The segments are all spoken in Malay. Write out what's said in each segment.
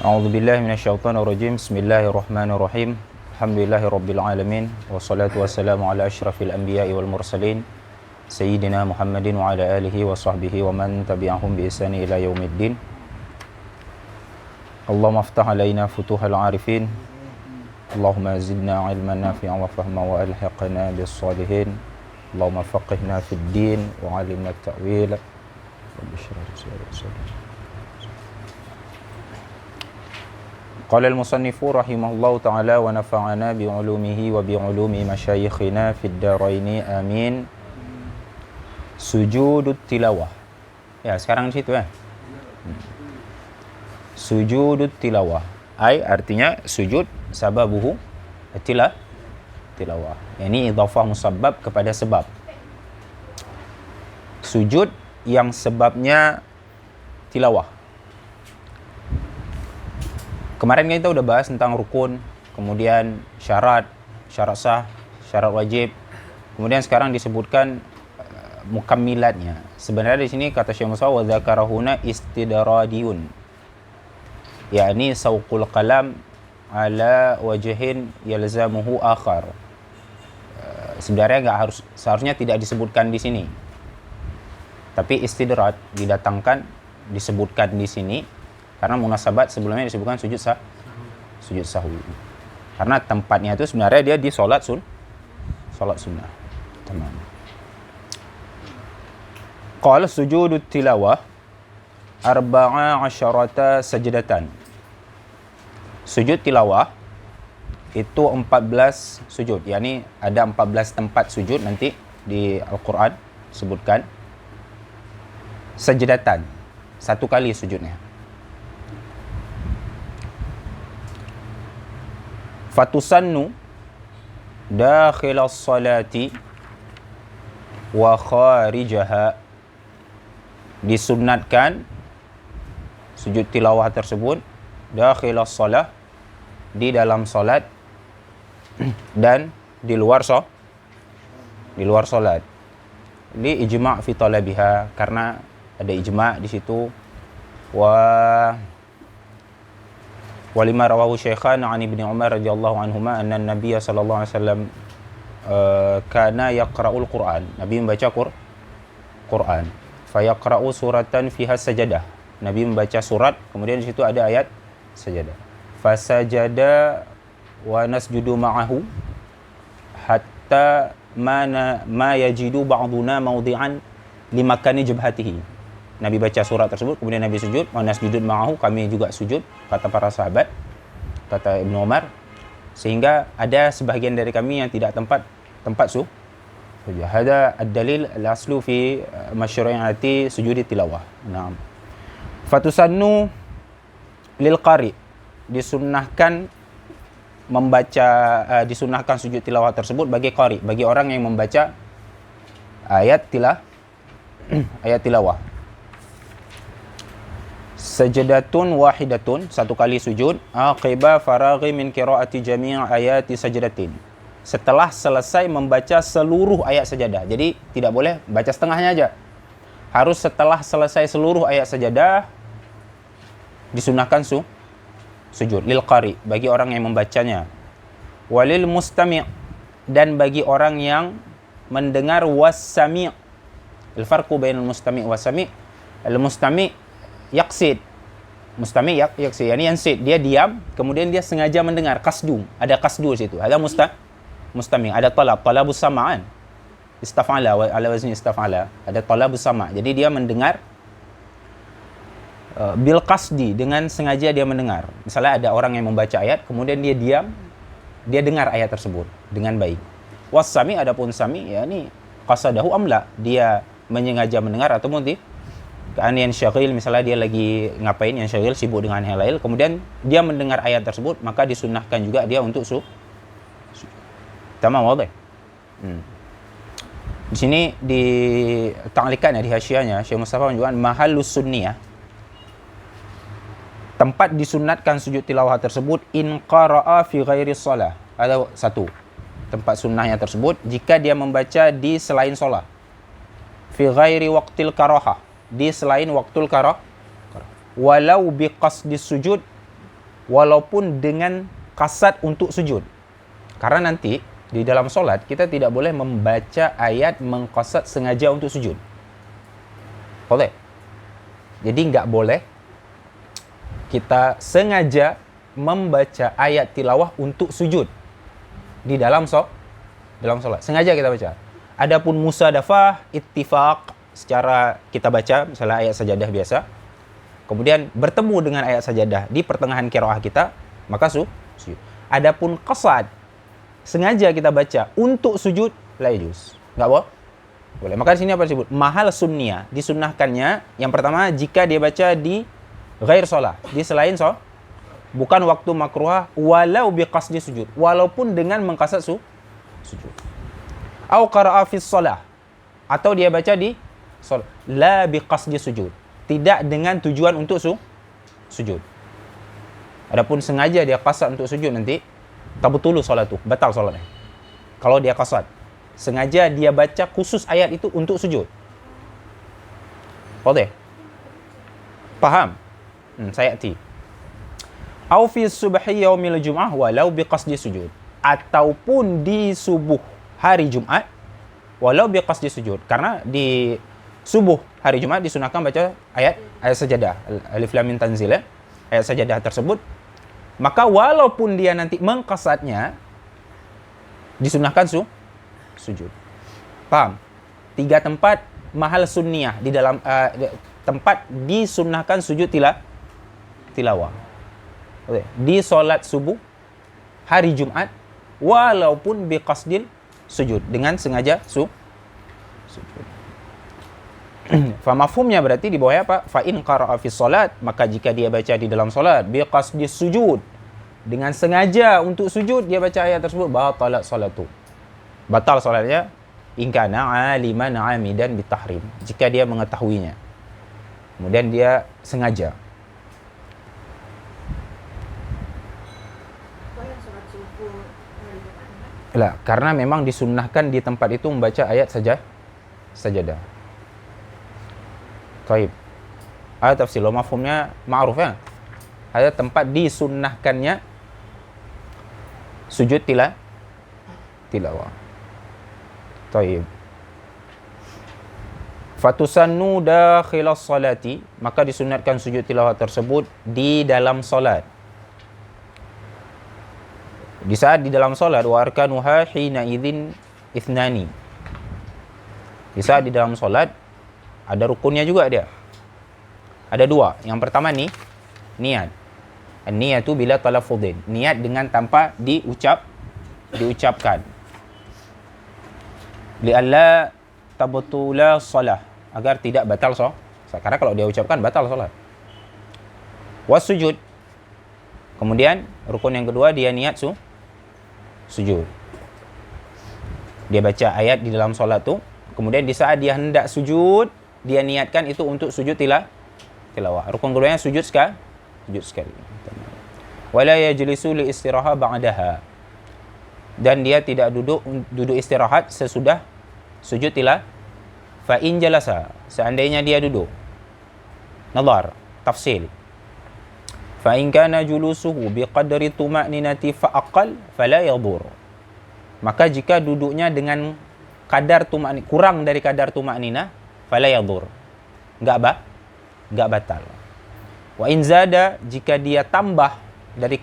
A'udzubillahi minasyaitonirrajim. Bismillahirrahmanirrahim. Alhamdulillahirabbil alamin wassalatu wassalamu ala asyrafil anbiya'i wal mursalin sayyidina Muhammadin wa ala alihi wa sahbihi wa man tabi'ahum bi ihsani ila yaumiddin. Allahumma aftah alaina futuhal arifin. Allahumma zidna ilman nafi'an wa fahma wa alhiqna bis salihin. Allahumma faqihna fid din wa 'allimna at-ta'wil. Rabbi shrah li sadri. Qala al-musannifu rahimahullahu ta'ala wa nafa'ana bi'ulumihi wa bi'ulumi masyayikhina fid daraini amin. Sujudut tilawah. Ya, sekarang di situ ya. Sujudut tilawah. Artinya sujud sababuhu tilawah. Ini idhafah musabbab kepada sebab. Sujud yang sebabnya tilawah. Kemarin kita udah bahas tentang rukun, kemudian syarat sah, syarat wajib. Kemudian sekarang disebutkan mukammilatnya. Sebenarnya di sini kata Syekh Musa wa dzakarahuna istidradiyun. Yakni sauqul qalam ala wajhin yalzamuhu akhar. Sebenarnya seharusnya tidak disebutkan di sini. Tapi istidrad didatangkan disebutkan di sini. Karena munasabat sebelumnya disebutkan sujud sahwi. Karena tempatnya itu sebenarnya dia di salat sunnah. Tamam. Qala sujudut tilawah arba'a asyarata sajdatan. Sujud tilawah itu 14 sujud. Yani ada 14 tempat sujud nanti di Al-Quran sebutkan. Sajdatan. Satu kali sujudnya. Fatusannu dakhilas salati wa kharijaha. Disunnatkan sujud tilawah tersebut dakhilas salah, di dalam salat dan di luar salat. Li ijma' fi talabiha, karena ada ijma' di situ. Walima rawahu Syaikhan an Ibni Umar radhiyallahu anhuma anna an-nabiy sallallahu alaihi wasallam kana yaqra'ul Qur'an. Nabi membaca Quran. Fa yaqra'u suratan fiha sajadah. Nabi membaca surat, kemudian di situ ada ayat sajadah. Fa sajada wa nasjudu ma'ahu hatta ma yajidu ba'duna mawdi'an limakani jabhatihi. Nabi baca surat tersebut, kemudian Nabi sujud, wa nasjudud ma'ahu, kami juga sujud, kata para sahabat, kata Ibnu Umar, sehingga ada sebahagian dari kami yang tidak tempat sujud. Hada ad-dalil al-aslu fi masyru'iyati sujudi tilawah. Naam. Fatusannu lil qari, disunnahkan disunnahkan sujud tilawah tersebut bagi qari, bagi orang yang membaca ayat tilawah. Sajadatun wahidatun, satu kali sujud, aqiba faraghi min qiraati jami' ayati sajdatin, setelah selesai membaca seluruh ayat sajadah. Jadi tidak boleh baca setengahnya aja, harus setelah selesai seluruh ayat sajadah disunahkan sujud lil qari, bagi orang yang membacanya. Walil mustami', dan bagi orang yang mendengar, was-sami'. Al-farqu bainal mustami' was-sami'. Al-mustami' yaqsid, mustami' yaqsid, yani yansid, dia diam, kemudian dia sengaja mendengar, qasdu, ada qasdu di situ. Ada mustami', ada talabus sama'an, istaf'ala ala wazni istaf'ala, ada talabus sama'. Jadi dia mendengar bil qasdi, dengan sengaja dia mendengar. Misalnya ada orang yang membaca ayat, kemudian dia diam, dia dengar ayat tersebut dengan baik. Was-sami', adapun sami', yakni qasadahu amla, dia menyengaja mendengar atau mungkin yang syagil, misalnya dia lagi ngapain, yang syagil sibuk dengan hal lain, kemudian dia mendengar ayat tersebut, maka disunahkan juga dia untuk tamam, wadah. Di sini di ta'likan, di hasyiahnya Syekh Mustafa menunjukkan mahallus sunniyah, tempat disunatkan sujud tilawah tersebut, in qara'a fi ghairi shalah. Ada satu tempat sunnahnya tersebut jika dia membaca di selain solat, fi ghairi waqtil karahah, di selain waktul qara, walau biqasdis sujud, walaupun dengan qasad untuk sujud. Karena nanti di dalam solat kita tidak boleh membaca ayat mengqasad sengaja untuk sujud. Boleh? Jadi nggak boleh kita sengaja membaca ayat tilawah untuk sujud di dalam solat. Sengaja kita baca. Adapun musadafah, ittifaq, secara kita baca misalnya ayat sajadah biasa, kemudian bertemu dengan ayat sajadah di pertengahan qiraah kita, maka sujud. Adapun qasad, sengaja kita baca untuk sujud, la yajuz. Enggak boleh. Maka di sini apa disebut? Mahal sunniyah, disunnahkannya. Yang pertama, jika dia baca di ghair shalah, di selain bukan waktu makruhah, walau biqasdi sujud, walaupun dengan mengqasad sujud. Au qara'a fi shalah, atau dia baca di shalah, la biqasdi sujud, tidak dengan tujuan untuk sujud. Adapun sengaja dia qasad untuk sujud, nanti tabtulu salatu, batal salatnya. Kalau dia qasad, sengaja dia baca khusus ayat itu untuk sujud. Boleh? Paham? Sayati. Au fi subhi yaumil jum'ah walau biqasdi sujud, ataupun di subuh hari Jumat walau biqasdi sujud. Karena di subuh hari Jumat disunahkan baca ayat sajadah, alif lam mim tanzil, ayat sajadah tersebut. Maka walaupun dia nanti mengqasadnya, disunahkan sujud. Paham? 3 tempat mahal sunniyah di dalam tempat disunahkan sujud tilawah. Di solat subuh hari Jumat walaupun biqasdil sujud, dengan sengaja sujud. Fa mafhumnya berarti di bawahnya apa? Fa in qara'a fi salat, maka jika dia baca di dalam solat biqasdis sujud, dengan sengaja untuk sujud dia baca ayat tersebut, batalat salatu. Batal salatnya in kana aliman amidan bitahrim, jika dia mengetahuinya. Kemudian dia sengaja. Lah, karena memang disunnahkan di tempat itu membaca ayat sajadah. Taib. Ada tafsir mafhumnya ma'ruf ya. Ada tempat disunnahkannya sujud tilawah. Taib. Fatusannu dakhilas salati, maka disunatkan sujud tilawah tersebut di dalam solat. Di saat di dalam solat, wa arkanuha hina idzin ithnani. Di saat di dalam solat ada rukunnya juga dia. Ada 2. Yang pertama nih, niat. An-niyatu bila talaffudin. Niat dengan tanpa diucapkan. Li'alla tabtula shalah, agar tidak batal salat. Karena kalau dia ucapkan batal salat. Wasujud. Kemudian rukun yang kedua dia niat sujud. Dia baca ayat di dalam solat tu, kemudian di saat dia hendak sujud, dia niatkan itu untuk sujud tilawah. Rukun keduanya sujud sekali. Wala yajlisu li istiraha ba'daha. Dan dia tidak duduk istirahat sesudah sujud tilawah. Fa in jalasa, seandainya dia duduk. Nazar, tafsil. Fa in kana julusuhu biqadri tuma'ninati fa aqal fala yadur. Maka jika duduknya dengan kadar tuma'ninah, kurang dari kadar tuma'ninah, fala yadur, enggak batal. Wa in zada, jika dia tambah dari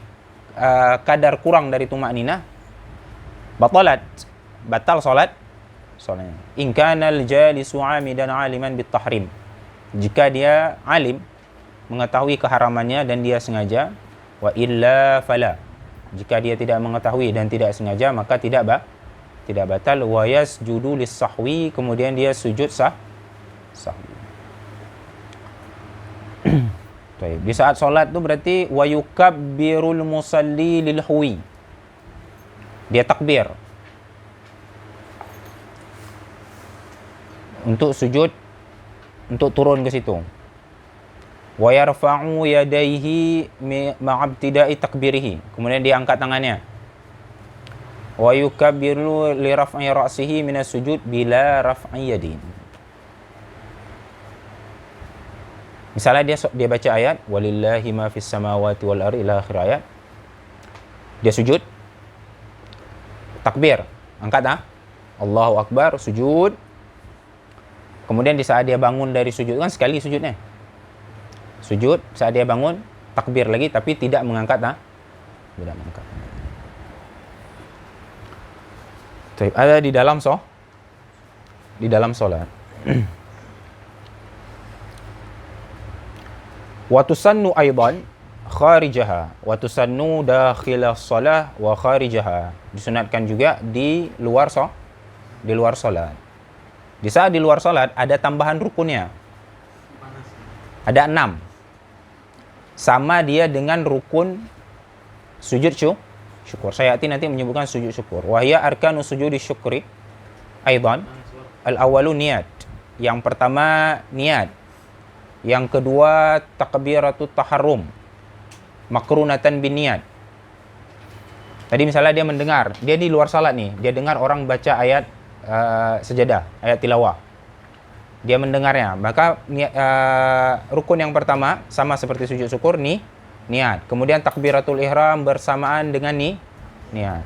kadar kurang dari tuma'ninah, batal salatnya. In kana al-jalisu 'amidan 'aliman bit-tahrim, jika dia alim, mengetahui keharamannya dan dia sengaja. Wa illa fala, jika dia tidak mengetahui dan tidak sengaja, maka tidak batal. Wa yasjudu lis-sahwi, kemudian dia sujud sahwi. Di saat solat itu berarti wa yukabbirul musalli lil huwi, dia takbir untuk sujud, untuk turun ke situ. Wa yarfa'u yadayhi ma'abtida'i takbirihi, kemudian dia angkat tangannya. Wa yukabbiru li raf'i ra'sihi minas sujud bila raf'i yadin. Misalnya dia baca ayat walillahi ma fis samawati wal ardi ila akhir ayat. Dia sujud, takbir, angkat Allahu Akbar, sujud. Kemudian di saat dia bangun dari sujud, kan sekali sujudnya. Sujud, saat dia bangun, takbir lagi tapi tidak mengangkat tidak mengangkat. Ada di dalam salat. Wa tusannu aidan kharijaha wa tusannu dakhilas shalah wa kharijaha. Disunatkan juga di luar salat. Di saat di luar salat ada tambahan rukunnya. Ada 6. Sama dia dengan rukun sujud syukur. Saya nanti menyebutkan sujud syukur. Wahya arkanu sujudi syukri aidan. Al-awwalu niat. Yang pertama niat. Yang kedua takbiratut taharrum. Makrunatan bin niat. Tadi misalnya dia mendengar, dia di luar salat nih, dia dengar orang baca ayat sejadah, ayat tilawah. Dia mendengarnya, maka rukun yang pertama sama seperti sujud syukur nih, niat. Kemudian takbiratul ihram bersamaan dengan niat.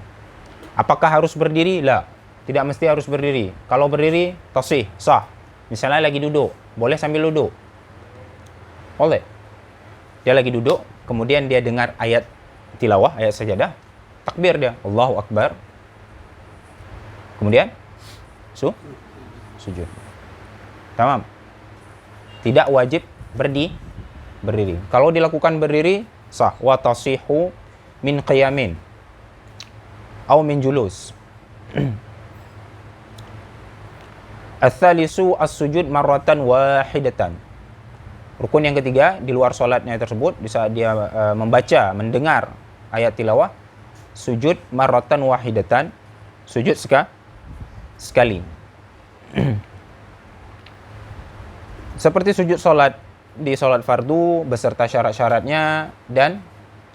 Apakah harus berdiri? La. Tidak mesti harus berdiri. Kalau berdiri, tasih, sah. Misalnya lagi duduk, boleh sambil duduk. Boleh. Dia lagi duduk, kemudian dia dengar ayat tilawah, ayat sajadah, takbir dia, Allahu Akbar. Kemudian sujud. Tamam. Tidak wajib berdiri. Kalau dilakukan berdiri, sah. Wa tasihu min qiyamin atau min julus. Ats-tsalisu as-sujud marratan wahidatan. Rukun yang ketiga di luar salatnya tersebut, di saat dia mendengar ayat tilawah, sujud marratan wahidatan, sujud sekali. Seperti sujud salat di salat fardu beserta syarat-syaratnya dan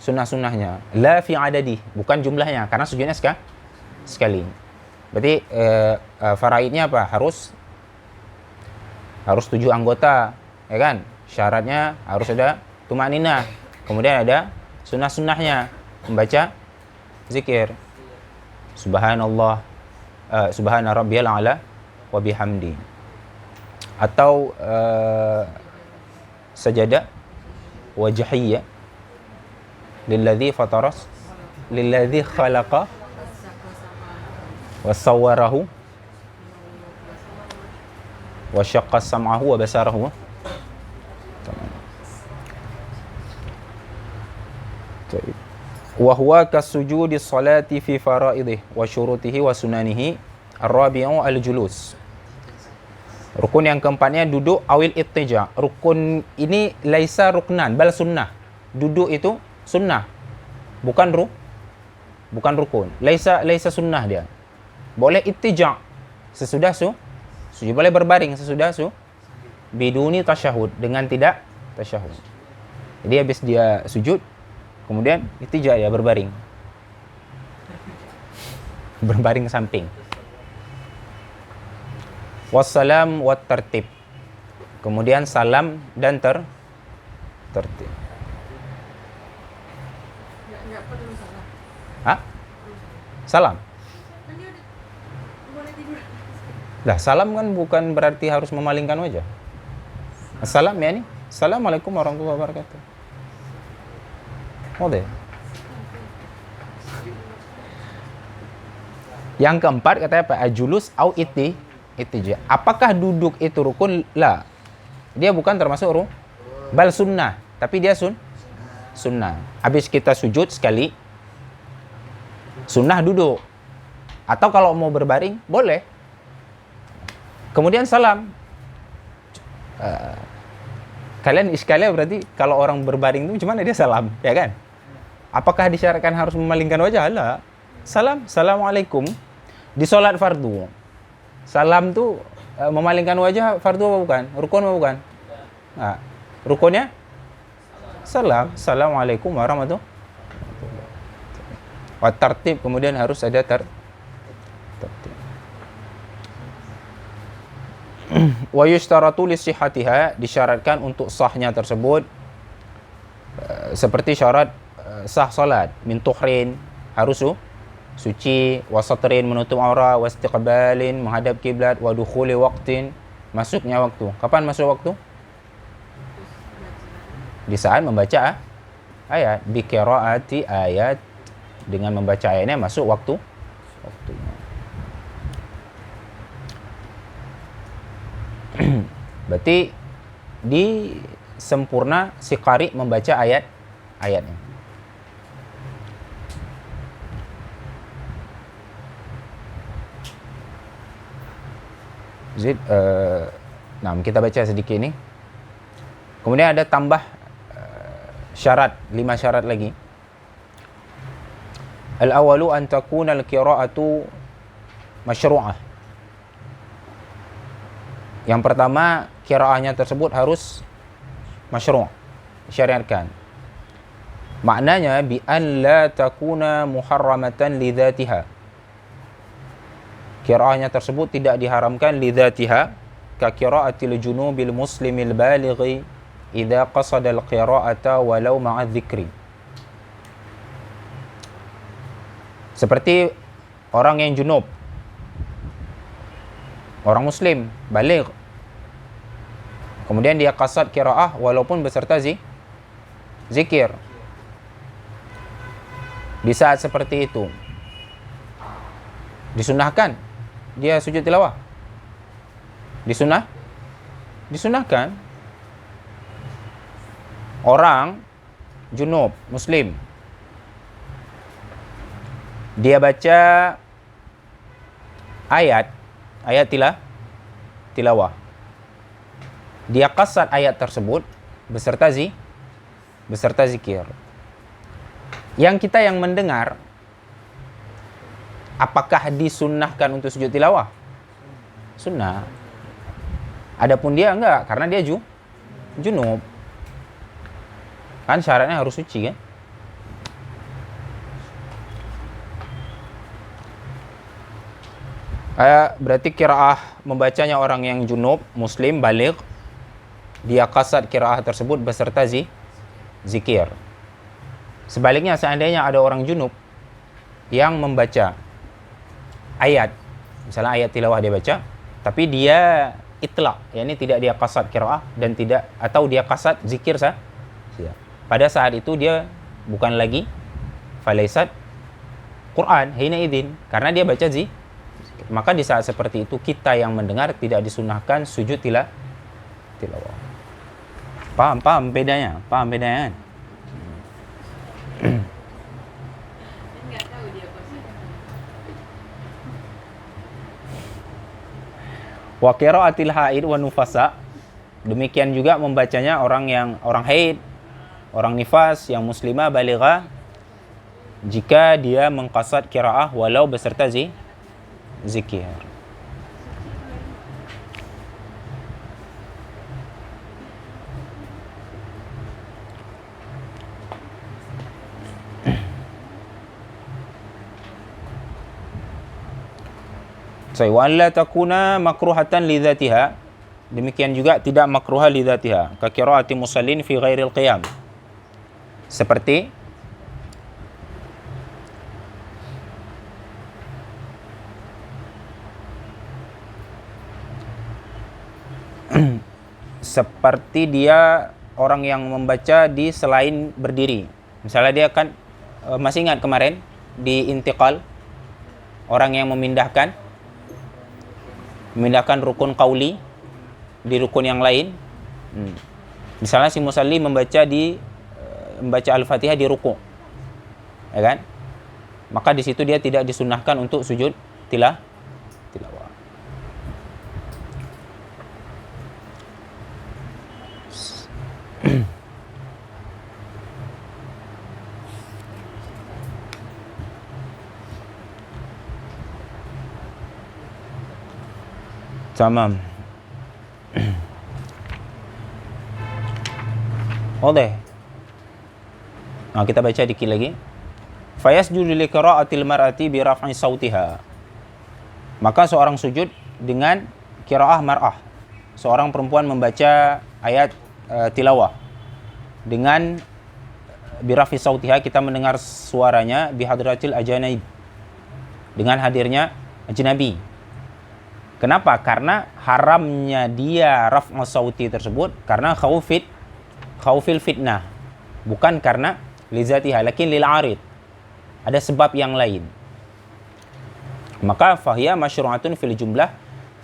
sunnah-sunnahnya. La fi adadi, bukan jumlahnya, karena sujudnya sekali. Berarti faraidnya apa? Harus 7 anggota, ya kan? Syaratnya harus ada tumaninah. Kemudian ada sunnah-sunnahnya, membaca zikir. Subhanallah, subhana rabbiyal a'la wa bihamdi. Atau sajadah wajhiyya lilladzi fataras lilladzi khalaqa wa sawwarahu wa syaqqa sam'ahu wa basarahu. Wa huwa kasujudi sholati fi faraidih wa syurutihi wa sunanihi. Ar-rabi'u al-julus. Rukun yang keempatnya duduk awil ittija. Rukun ini laisa ruknan bal sunnah. Duduk itu sunnah, bukan rukun. Laisa sunnah dia. Boleh ittija sesudah sujud, boleh berbaring sesudah biduni tasyahud, dengan tidak tasyahud. Jadi habis dia sujud, kemudian ittija ya, berbaring samping. Wassalam wat tertib. Kemudian salam dan tertib. Enggak perlu salam. Hah? Salam? Lah, salam kan bukan berarti harus memalingkan wajah. Assalam ya nih. Assalamualaikum warahmatullahi wabarakatuh. Oke. Yang keempat katanya apa? Ajulus au ittija. Apakah duduk itu rukun? La. Dia bukan termasuk bal sunnah, tapi dia sunnah. Habis kita sujud sekali, sunnah duduk. Atau kalau mau berbaring, boleh. Kemudian salam. Kalian iskalnya berarti kalau orang berbaring itu gimana dia salam, ya kan? Apakah disyaratkan harus memalingkan wajah? La. Salam, assalamualaikum. Di sholat fardu, salam tuh memalingkan wajah fardu apa bukan? Rukun apa bukan? Nah, rukunnya salam, assalamualaikum warahmatullahi wabarakatuh. Tertib, kemudian harus ada tertib. Wa yushtaratu li sihhatiha, disyaratkan untuk sahnya tersebut seperti syarat sah salat, min tuhrin, harus suci, wa satrin, menutup aurat, wa istiqbalin, menghadap kiblat, wa dukhuli waqtin, masuknya waktu. Kapan masuk waktu? Di saat membaca ayat, bi qiraati ayat, dengan membaca ayatnya masuk waktunya. Berarti di sempurna si qari membaca ayatnya. Zid, nah kita baca sedikit ini. Kemudian ada tambah syarat, 5 syarat lagi. Al-awalu an takuna al-qira'atu masyru'ah. Yang pertama, qira'ahnya tersebut harus masyru', disyariatkan. Maknanya bi an la takuna muharramatan li dzatiha. Qira'ahnya tersebut tidak diharamkan li dzatiha, ka qira'atil junubil muslimil balighi idza qasada al-qira'ata walau ma'a dzikri. Seperti orang yang junub, orang muslim baligh, kemudian dia qasad qiraah walaupun beserta zikir. Di saat seperti itu disunahkan dia sujud tilawah. Disunahkan. Orang junub muslim, dia baca ayat tilawah. Dia qasad ayat tersebut beserta zikir. Yang kita yang mendengar, apakah disunnahkan untuk sujud tilawah? Sunnah. Adapun dia enggak, karena dia junub. Kan syaratnya harus suci kan? Berarti qiraah membacanya orang yang junub, muslim, baligh, dia qasad qiraah tersebut beserta zikir. Sebaliknya, seandainya ada orang junub yang membaca ayat, misalnya ayat tilawah dia baca, tapi dia itlaq, yakni tidak dia qasad qiraah dan tidak, atau dia qasad zikir saja. Pada saat itu dia bukan lagi falaisat Quran hina idzin, karena dia baca zikir. Maka di saat seperti itu kita yang mendengar tidak disunahkan sujud tilawah. Paham bedanya? Paham bedanya kan? Enggak tahu dia pasti. Wa qiraatil haid wa nufasa, demikian juga membacanya orang haid, orang nifas, yang muslimah balighah, jika dia mengqasad qiraah walau beserta zikir. Wa la takuna makruhatan li dzatiha, demikian juga tidak makruha li dzatiha, ka qiraati musallin fi ghairil qiyam. Seperti dia orang yang membaca di selain berdiri. Misalnya dia kan masih ingat kemarin di intiqal, orang yang memindahkan rukun qauli di rukun yang lain. Misalnya si musalli membaca Al-Fatihah di ruku', ya kan? Maka di situ dia tidak disunahkan untuk sujud tilawah. Tamam. Oke. Nah, kita baca dikit lagi. Fayasjudu li qira'atil mar'ati bi raf'i sautiha. Maka seorang sujud dengan qiraah mar'ah, seorang perempuan membaca ayat tilawah dengan birafi sautiha, kita mendengar suaranya bihadratil ajanaib, dengan hadirnya ajnabi. Kenapa? Karena haramnya dia raf'u sauti tersebut karena khaufil fitnah, bukan karena lizatiha, lakin lil arid, ada sebab yang lain. Maka fahiya masyru'atun fil jumlah,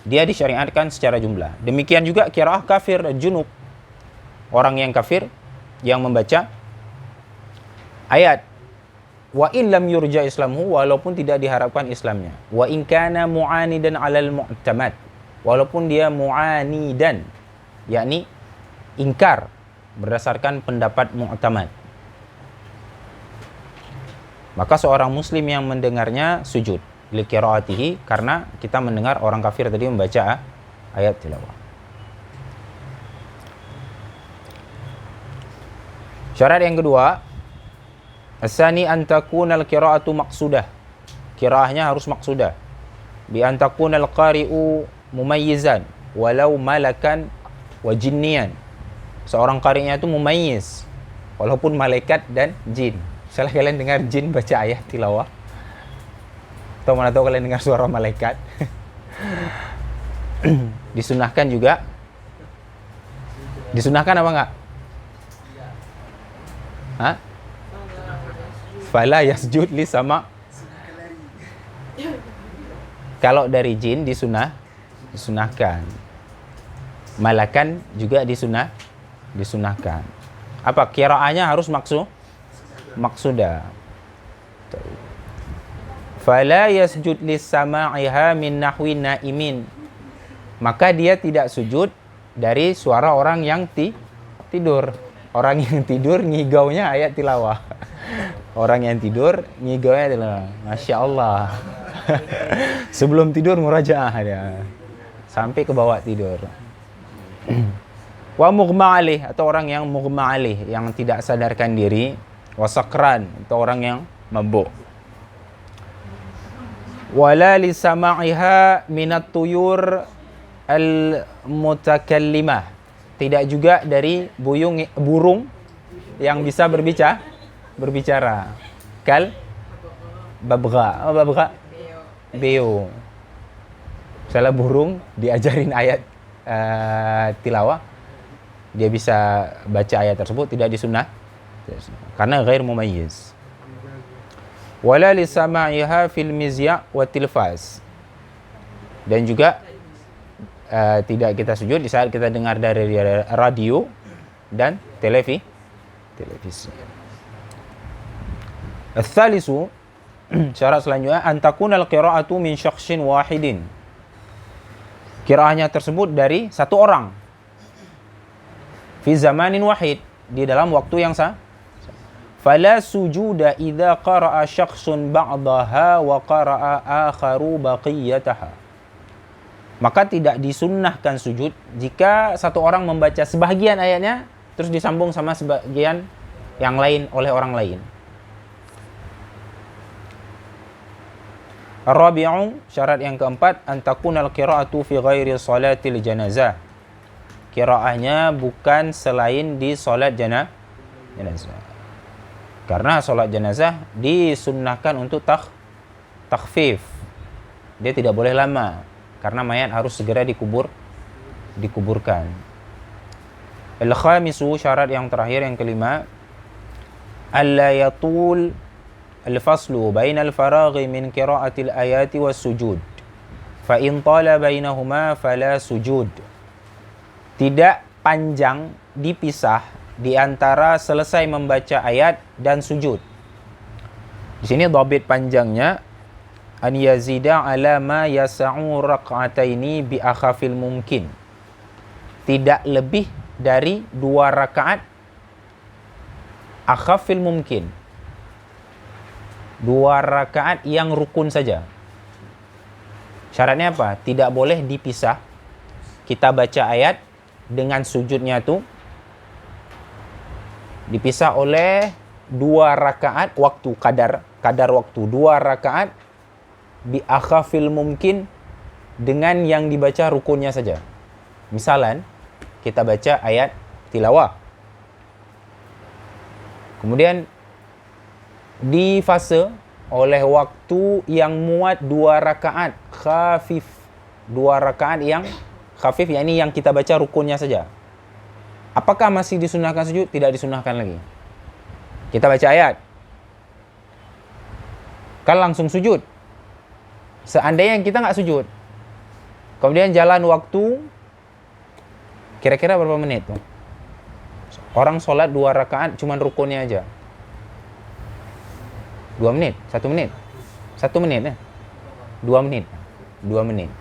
dia disyariatkan secara jumlah. Demikian juga qiraah kafir junub, orang yang kafir yang membaca ayat wa in lam yurja islamuhu, walaupun tidak diharapkan Islamnya, wa in kana mu'anidan 'alal mu'tamad, walaupun dia mu'anidan, yakni ingkar berdasarkan pendapat mu'tamad, maka seorang muslim yang mendengarnya sujud li qiraatihi, karena kita mendengar orang kafir tadi membaca ayat tilawah. Syarat yang kedua, asani an takunal qiraatu maqsudah. Qiraahnya harus maqsudah. Bi an takunal qari'u mumayyizan walau malakan wa jinniyan. Seorang qari'nya itu mumayyiz walaupun malaikat dan jin. Misalnya kalian dengar jin baca ayat tilawah, atau mana tahu kalian dengar suara malaikat. Disunahkan juga. Disunahkan apa enggak? Hah? Fala yasjud li sama. Kalau dari jin disunahkan. Malakan juga disunahkan. Apa? Qiraahnya harus maksudah. Fala yasjud li sama'iha min nahwi naimin. Maka dia tidak sujud dari suara orang yang tidur. Orang yang tidur ngigaunya ayat tilawah. Orang yang tidur ngigaunya tilawah. Masya Allah. Sebelum tidur murajaah dia. Sampai ke bawah tidur. Wa mughma alih, atau orang yang mughma alih, yang tidak sadarkan diri. Wa sakran, atau orang yang mabuk. Wala li sama'iha minat tuyur al-mutakallimah. Tidak juga dari burung yang bisa berbicara. Kal babgha. Oh, babgha. Beo. Misalnya burung diajarin ayat tilawah, dia bisa baca ayat tersebut, tidak disunah karena ghair mumayyiz. Wala li sama'iha fil mizya' wa tilfaz. Dan juga tidak kita sujud di saat kita dengar dari radio dan televisi. Al-thalisu, syarat selanjutnya, antakunal qira'atu min syakhsin wahidin. Qiraahnya tersebut dari satu orang. Fi zamanin wahid, di dalam waktu yang sama. Fala sujuda idza qara'a syakhsun ba'daha wa qara'a akharu baqiyataha. Maka tidak disunnahkan sujud jika satu orang membaca sebahagian ayatnya terus disambung sama sebagian yang lain oleh orang lain. Ar-rabi'u, syarat yang keempat, antakunal qira'atu fi ghairi salatil janazah. Qiraahnya bukan selain di salat janazah. Karena salat janazah disunnahkan untuk takhfif. Dia tidak boleh lama. Karena mayat harus segera dikuburkan. Al-khamisu, syarat yang terakhir, yang kelima, alla yatul al-faslu bainal faraghi min qira'atil ayati was sujud. Fa in tala bainahuma fala sujud. Tidak panjang dipisah di antara selesai membaca ayat dan sujud. Di sini dhabit panjangnya an yazida ala ma yasa'u rak'ataini bi akhafil mumkin. Tidak lebih dari 2 rakaat akhafil mumkin. 2 rakaat yang rukun saja. Syaratnya apa? Tidak boleh dipisah. Kita baca ayat dengan sujudnya itu dipisah oleh 2 rakaat waktu, kadar waktu 2 rakaat bi akhafil mumkin, dengan yang dibaca rukunnya saja. Misalan, kita baca ayat tilawah. Kemudian difasa oleh waktu yang muat 2 rakaat khafif. 2 rakaat yang khafif, yakni yang kita baca rukunnya saja. Apakah masih disunahkan sujud? Tidak disunahkan lagi. Kita baca ayat, kan langsung sujud. Seandainya kita nggak sujud, kemudian jalan waktu, kira-kira berapa menit tuh? Orang sholat 2 rakaat, cuman rukunnya aja. 2 menit, 1 menit. 1 menit ya? 2 menit. 2 menit.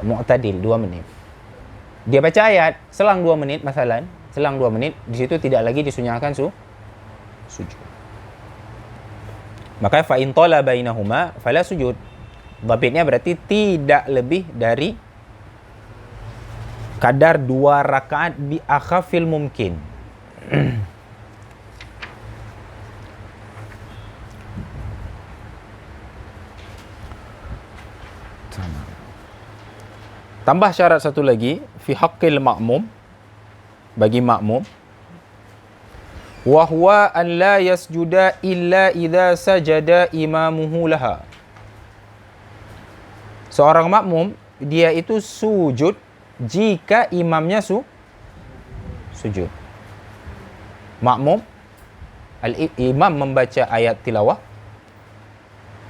Mu'tadil, 2 menit. Dia baca ayat, selang 2 menit, masalan, selang 2 menit, di situ tidak lagi disunahkan sujud. Maka fa in tala bainahuma fala sujud. Dhabitnya berarti tidak lebih dari kadar 2 rakaat bi akhafil mumkin. Tambah syarat satu lagi, fi haqqil ma'mum, bagi makmum, wa huwa an la yasjuda illa idza sajada imamuhu laha. Seorang makmum, dia itu sujud jika imamnya sujud. Makmum, imam membaca ayat tilawah,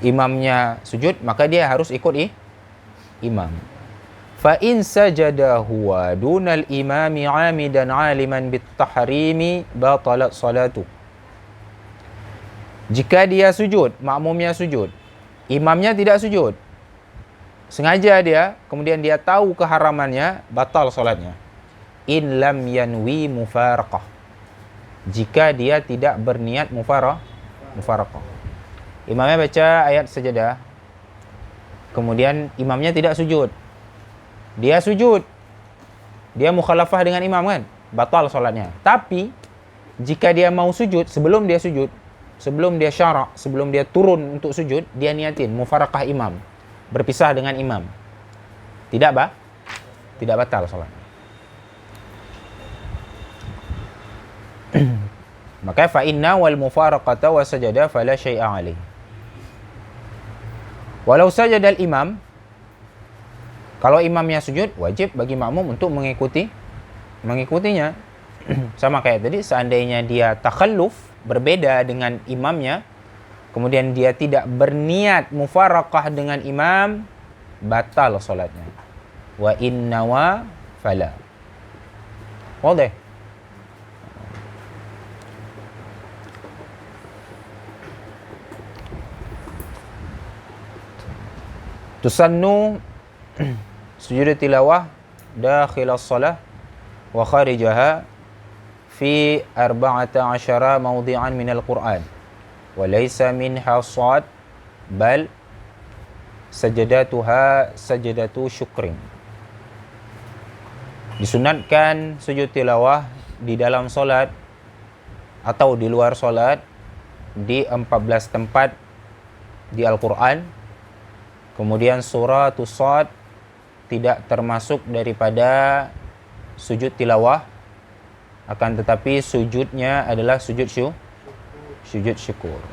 imamnya sujud, maka dia harus ikut imam. Fa in sajada huwa dunal imami 'amidan 'aliman bit tahrimi batalat salatu. Jika dia sujud, makmumnya sujud, imamnya tidak sujud, sengaja dia, kemudian dia tahu keharamannya, batal solatnya. In lam yanwi mufaraqah. Jika dia tidak berniat mufaraqah. Imamnya baca ayat sajadah, kemudian imamnya tidak sujud. Dia sujud. Dia mukhalafah dengan imam kan? Batal solatnya. Tapi jika dia mau sujud, sebelum dia sujud, sebelum dia syarak, sebelum dia turun untuk sujud, dia niatin mufaraqah imam, berpisah dengan imam. Tidak batal solat. Maka fa inna wal mufaraqata wa sajada fala syai'a alaih. Walau sajada al imam, kalau imamnya sujud, wajib bagi makmum untuk mengikutinya. Sama kayak tadi, seandainya dia takhalluf, berbeda dengan imamnya, kemudian dia tidak berniat mufaraqah dengan imam, batal solatnya. Wa innawa fala. Wadah. Tusannu sujud tilawah dakhil as-salah wa kharijaha fi 14 mawdi'an min al-Qur'an wa laysa minha sad bal sajadatuha sajadatu syukrin. Disunatkan sujud tilawah di dalam solat atau di luar solat di 14 tempat di Al-Quran. Kemudian surah Sad tidak termasuk daripada sujud tilawah, akan tetapi sujudnya adalah sujud syukur.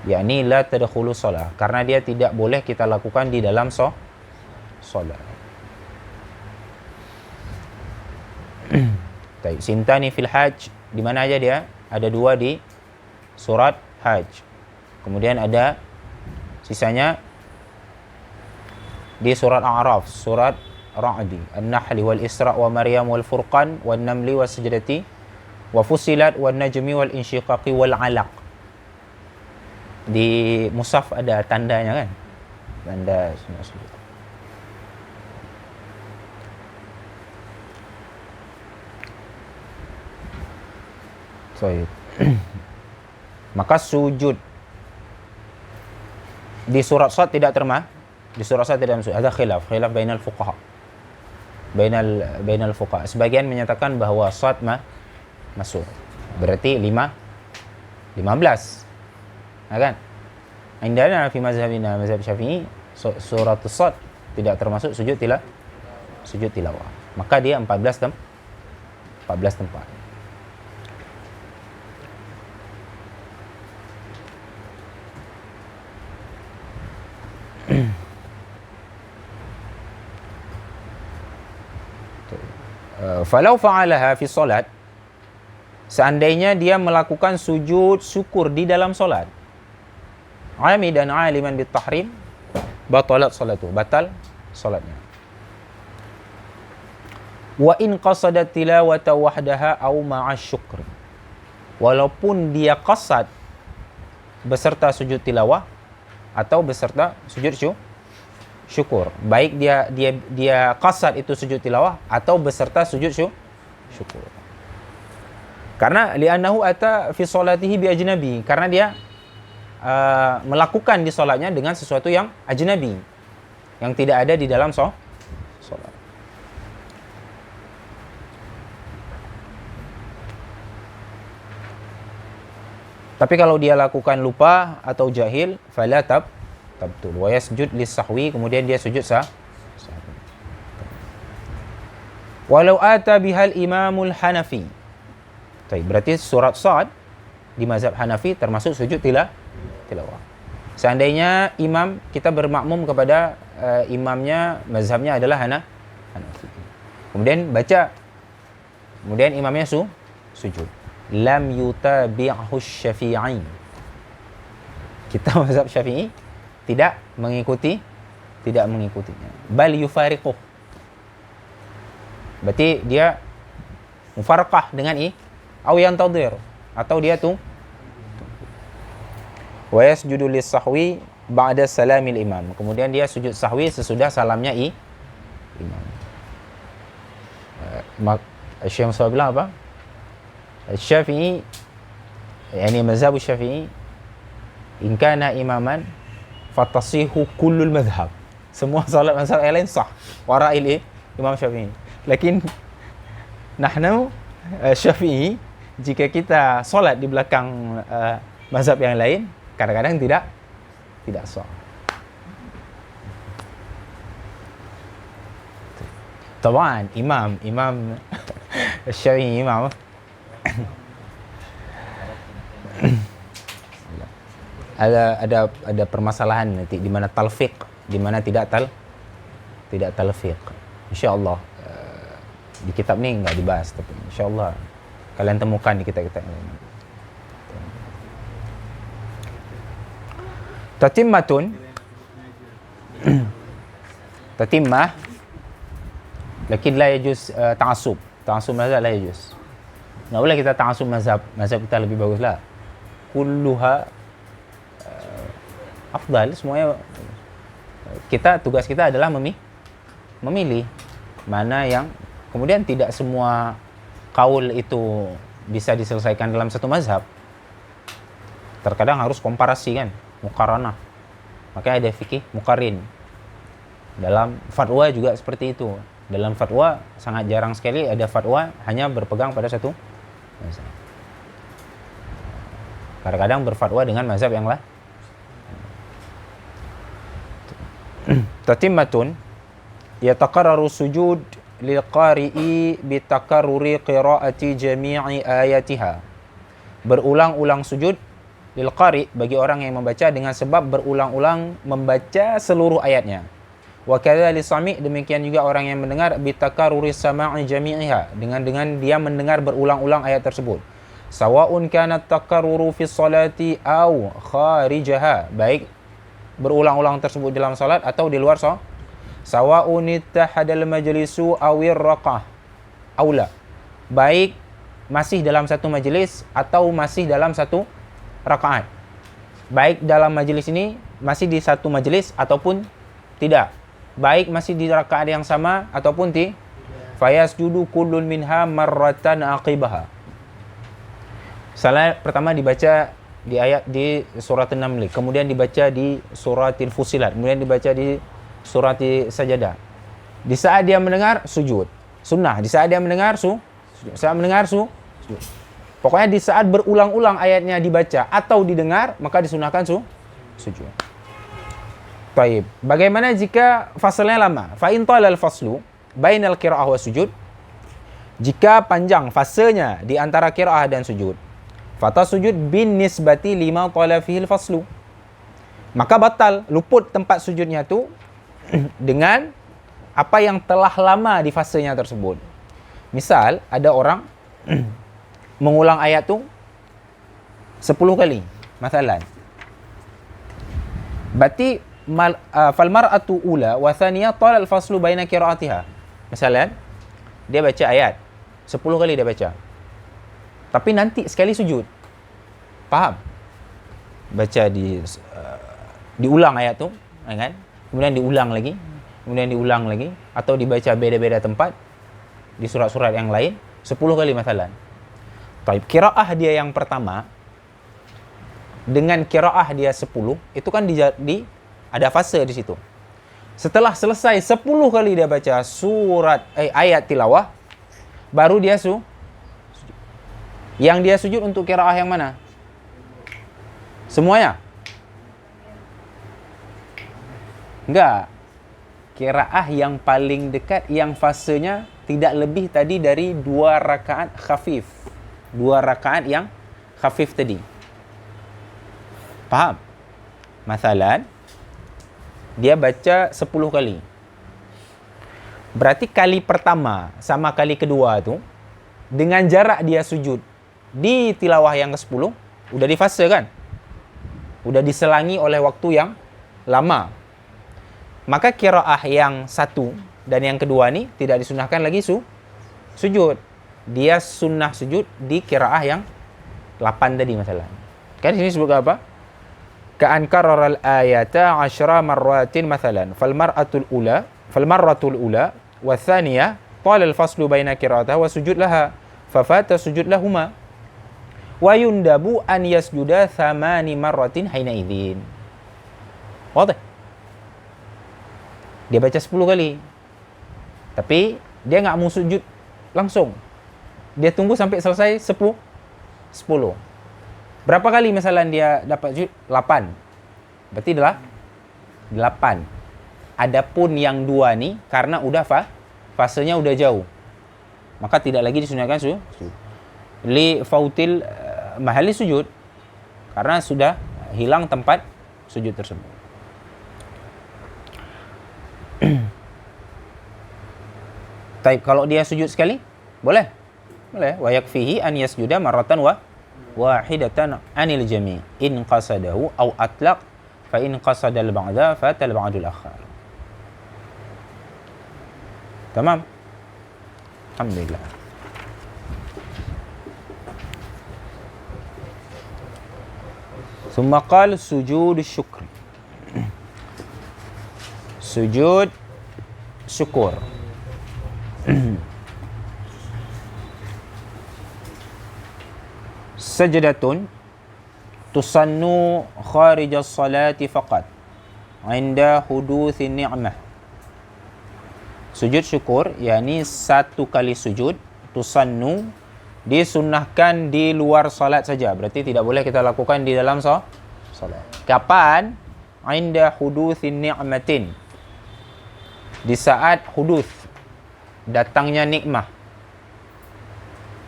Yakni la tadkhulu shalah, karena dia tidak boleh kita lakukan di dalam solat. Baik, sintani fil hajj, di mana aja dia? Ada 2 di surat Hajj. Kemudian ada sisanya di surat A'raf, surat Ra'di, An-Nahl wal Isra wa Maryam wal Furqan wan Namli was Sajdati wa Fussilat wan Najmi wal Insyiqaqi wal 'Alaq. Di mushaf ada tandanya kan? Tanda sujud. Maka sujud di surat Sad tidak di surat Sad tidak masuk. Ada khilaf bainal fuqaha. Bainal fuqaha. Sebagian menyatakan bahwa Sad masuk. Berarti 15. Ya kan? Indana fi mazhabina, mazhab Syafi'i, surat Sad tidak termasuk sujud sujud tilawah. Maka dia 14 tempat. Falau fa'alaha fi solat, seandainya dia melakukan sujud syukur di dalam solat, amidan aliman bitahrim, batalat solatu, batal solatnya. Wa in qasadat tilawata wahdaha aw ma'a syukri, walaupun dia qasad beserta sujud tilawah atau beserta sujud syukur, baik dia qasad itu sujud tilawah atau beserta sujud syukur. Karena li'annahu ata fi salatihi bi ajnabi, karena dia melakukan di solatnya dengan sesuatu yang ajnabi, yang tidak ada di dalam solat. Tapi kalau dia lakukan lupa atau jahil, fala tabtul wa yasjud lis-sahwi, kemudian dia sujud sahwi. Walau ata bihal imamul Hanafi. Baik, berarti surat Shad di mazhab Hanafi termasuk sujud tilawah. Seandainya imam kita bermakmum kepada imamnya, mazhabnya adalah Hanafi. Kemudian baca, kemudian imamnya sujud. Lam yutabi'hu Syafi'i. Kita mazhab Syafi'i tidak mengikutinya. Bal yufariquh. Berarti dia mufaraqah dengan au yantadir, atau dia wa yasjudu lis-sahwi ba'da salamil imam. Kemudian dia sujud sahwi sesudah salamnya imam. Syekh Musa bilang apa? Syafi'i, yani mazhab Syafi'i, in kana imaman fatasihu kullul madhab. Semua salat mazhab yang lain sah wara'il Imam Syafi'i. Lakin nahnu Syafi'i, jika kita solat di belakang mazhab yang lain, kadang-kadang tidak sah. Taban imam Syafi'i imam ada permasalahan nanti di mana talfiq, di mana tidak talfiq. Insyaallah di kitab ni enggak dibahas, tapi insyaallah kalian temukan di kitab-kitab ini. Tatimmah lakin la yajuz ta'assub mazhab la yajuz. Tak boleh kita ta'assub mazhab kita lebih baguslah. Kulluha afdal, semuanya tugas kita adalah memilih mana yang, kemudian tidak semua kaul itu bisa diselesaikan dalam satu mazhab. Terkadang harus komparasi kan, muqaranah. Makanya ada fikih muqarin. Dalam fatwa juga seperti itu. Dalam fatwa sangat jarang sekali ada fatwa hanya berpegang pada satu mazhab. Kadang-kadang berfatwa dengan mazhab yang lain. Tatimmatun yataqarraru sujud lil qari'i bi takarruri qiraati jami'i ayatiha. Berulang-ulang sujud lil qari' bagi orang yang membaca dengan sebab berulang-ulang membaca seluruh ayatnya. Wa kadza li sami', demikian juga orang yang mendengar bi takarruri sama'i jami'iha, dengan dia mendengar berulang-ulang ayat tersebut. Sawa'un kana takarruru fi sholati aw kharijaha, baik berulang-ulang tersebut dalam salat atau di luar salat. Sawa'un ittahadal majlisu awir raqah aula, baik masih dalam satu majlis atau masih dalam satu rakaat. Baik dalam majlis ini masih di satu majlis ataupun tidak. Baik masih di rakaat yang sama ataupun tidak. Fayasjudu kullun minha marratan aqibaha. Salat pertama dibaca di ayat di surat An-Naml, kemudian dibaca di suratil Fussilat, kemudian dibaca di surat Sajadah. Di saat dia mendengar sujud, sunnah. Di saat dia mendengar sujud. Saat mendengar sujud. Pokoknya di saat berulang-ulang ayatnya dibaca atau didengar, maka disunahkan sujud. Baik. Bagaimana jika fasalnya lama? Fa in talal faslu, bainal qiraah wa sujud, jika panjang fasenya di antara qiraah dan sujud, fata sujud bin nisbati lima tala fihil faslu, maka batal, luput tempat sujudnya tu dengan apa yang telah lama di fasenya tersebut. Misal ada orang mengulang ayat tu 10 kali, masalan. Berarti fal mar'atu ula wa thaniya tala al faslu baina qiraatiha. Misalan, dia baca ayat 10 kali dia baca. Tapi nanti sekali sujud. Faham? Baca diulang ayat tu, kan? Kemudian diulang lagi, kemudian diulang lagi, atau dibaca beda-beda tempat di surat-surat yang lain 10 kali masalah. Baik, qiraah dia yang pertama dengan qiraah dia 10 itu kan ada fase di situ. Setelah selesai 10 kali dia baca ayat tilawah, baru dia sujud. Yang dia sujud untuk qiraah yang mana? Semuanya? Enggak. Qiraah yang paling dekat yang fasenya tidak lebih tadi dari 2 rakaat khafif. 2 rakaat yang khafif tadi. Faham? Masalan, dia baca 10 kali. Berarti kali pertama sama kali kedua tu, dengan jarak dia sujud di tilawah yang ke-10, udah di fase kan? Udah diselangi oleh waktu yang lama. Maka qiraah yang satu dan yang kedua ni tidak disunahkan lagi sujud. Dia sunnah sujud di qiraah yang 8 tadi masalah. Kan sini sebut apa? Ka'an karraral ayata 10 marratin masalan. Fal marratul ula wa thaniyah tala al-faslu baina qiraatiha wa sujud laha. Fafata sujud lahuma. Wa yundabu an yasjuda 8 marratin hina idzin. Wadah? Dia baca 10 kali. Tapi dia enggak mau sujud langsung. Dia tunggu sampai selesai 10. Berapa kali misalnya dia dapat sujud? 8. Berarti adalah 8. Adapun yang 2 ni karena udah fasenya udah jauh, maka tidak lagi disunahkan sujud. Li fautil mahali sujud, karena sudah hilang tempat sujud tersebut. Taib, kalau dia sujud sekali, boleh. Wa yakfihi an yasjuda marratan wahidatan anil jami' in qasadahu aw atlaq fa in qasada al-ba'da fatal ba'dul akhar. Tamam? Alhamdulillah. Thumma qala sujud syukr. Sujud syukur. Sajdatun tusannu kharij as-salati faqat 'inda huduthi ni'mah. Sujud syukur, yakni satu kali sujud, tusannu, disunnahkan di luar salat saja. Berarti tidak boleh kita lakukan di dalam salat. Kapan? 'Inda huduthi ni'matin. Di saat huduth, datangnya nikmah.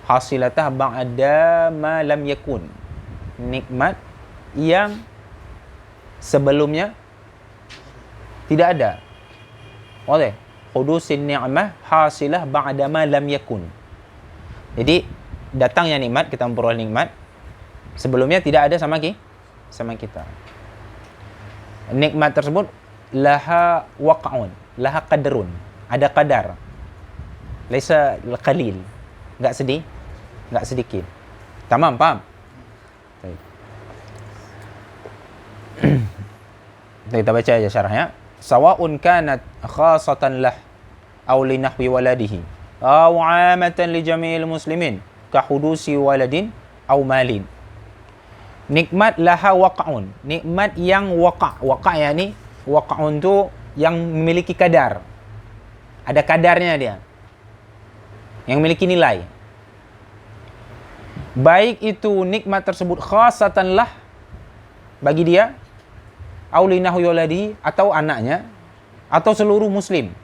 Hasilatah ba'da ma lam yakun. Nikmat yang sebelumnya tidak ada. Boleh. Hudusin ni'mah hasilah ba'da ma lam yakun. Jadi datangnya nikmat, kita memperoleh nikmat, sebelumnya tidak ada sama kita. Nikmat tersebut laha waqa'un, laha qadrun, ada qadar. Laisa qalil. Enggak sedikit. Tamam, paham? Baik. Kita baca aja syarahnya. Sawa'un kanat khasatan lah aw li nahwi waladihi aw 'amatan li jami'il muslimin ka hudusi waladin aw malin. Nikmat laha waqa'un. Nikmat yang waqa' yakni waqa'un tu yang memiliki kadar. Ada kadarnya dia. Yang memiliki nilai. Baik itu nikmat tersebut khasatan lah bagi dia, aulinahu yoladi, atau anaknya, atau seluruh muslim.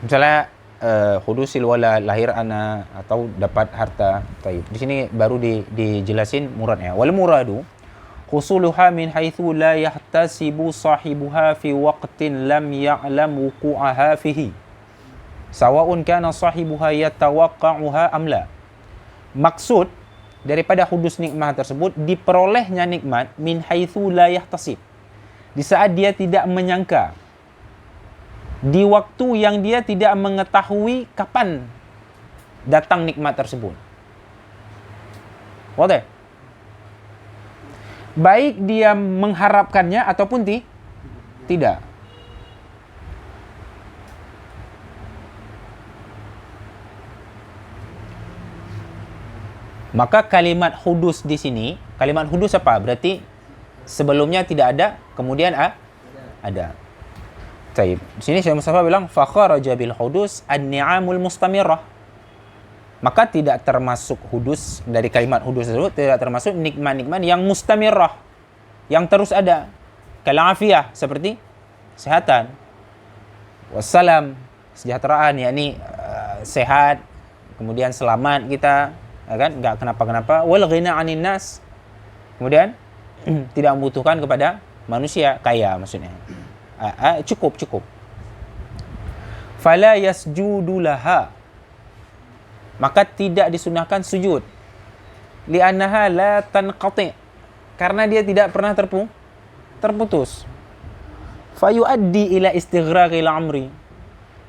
Misalnya hudusil wala, lahir anak atau dapat harta. Taib. Di sini baru dijelasin muradnya. Wal muradu husuluha min haitsu la yahtasibu sahibuha fi waqtin lam ya'lam wuqu'aha fihi. Sawa'un kana sahibuha yatawaqqa'uha am la. Maksud daripada hudus nikmat tersebut, diperolehnya nikmat min haitsu la yahtasib. Di saat dia tidak menyangka, di waktu yang dia tidak mengetahui kapan datang nikmat tersebut. Wadah? Baik dia mengharapkannya ataupun tidak. Maka kalimat hudus di sini, kalimat hudus apa? Berarti sebelumnya tidak ada, kemudian ada. Baik. Di sini Syekh Mustafa bilang fa kharaja bil hudus an-ni'amul mustamirrah. Maka tidak termasuk hudus dari kalimat hudus tersebut, tidak termasuk nikmat-nikmat yang mustamirrah, yang terus ada. Kal afiyah, seperti kesehatan. Wassalam, kesejahteraan, yakni sehat, kemudian selamat kita, ya kan, enggak kenapa-kenapa. Wal ghina 'anin nas. Kemudian tidak membutuhkan kepada manusia, kaya maksudnya. Cukup. Fala yasjudu laha. Maka tidak disunahkan sujud. Li'annaha la tanqati. Karena dia tidak pernah terputus. Fayuaddi ila istighraqil amri.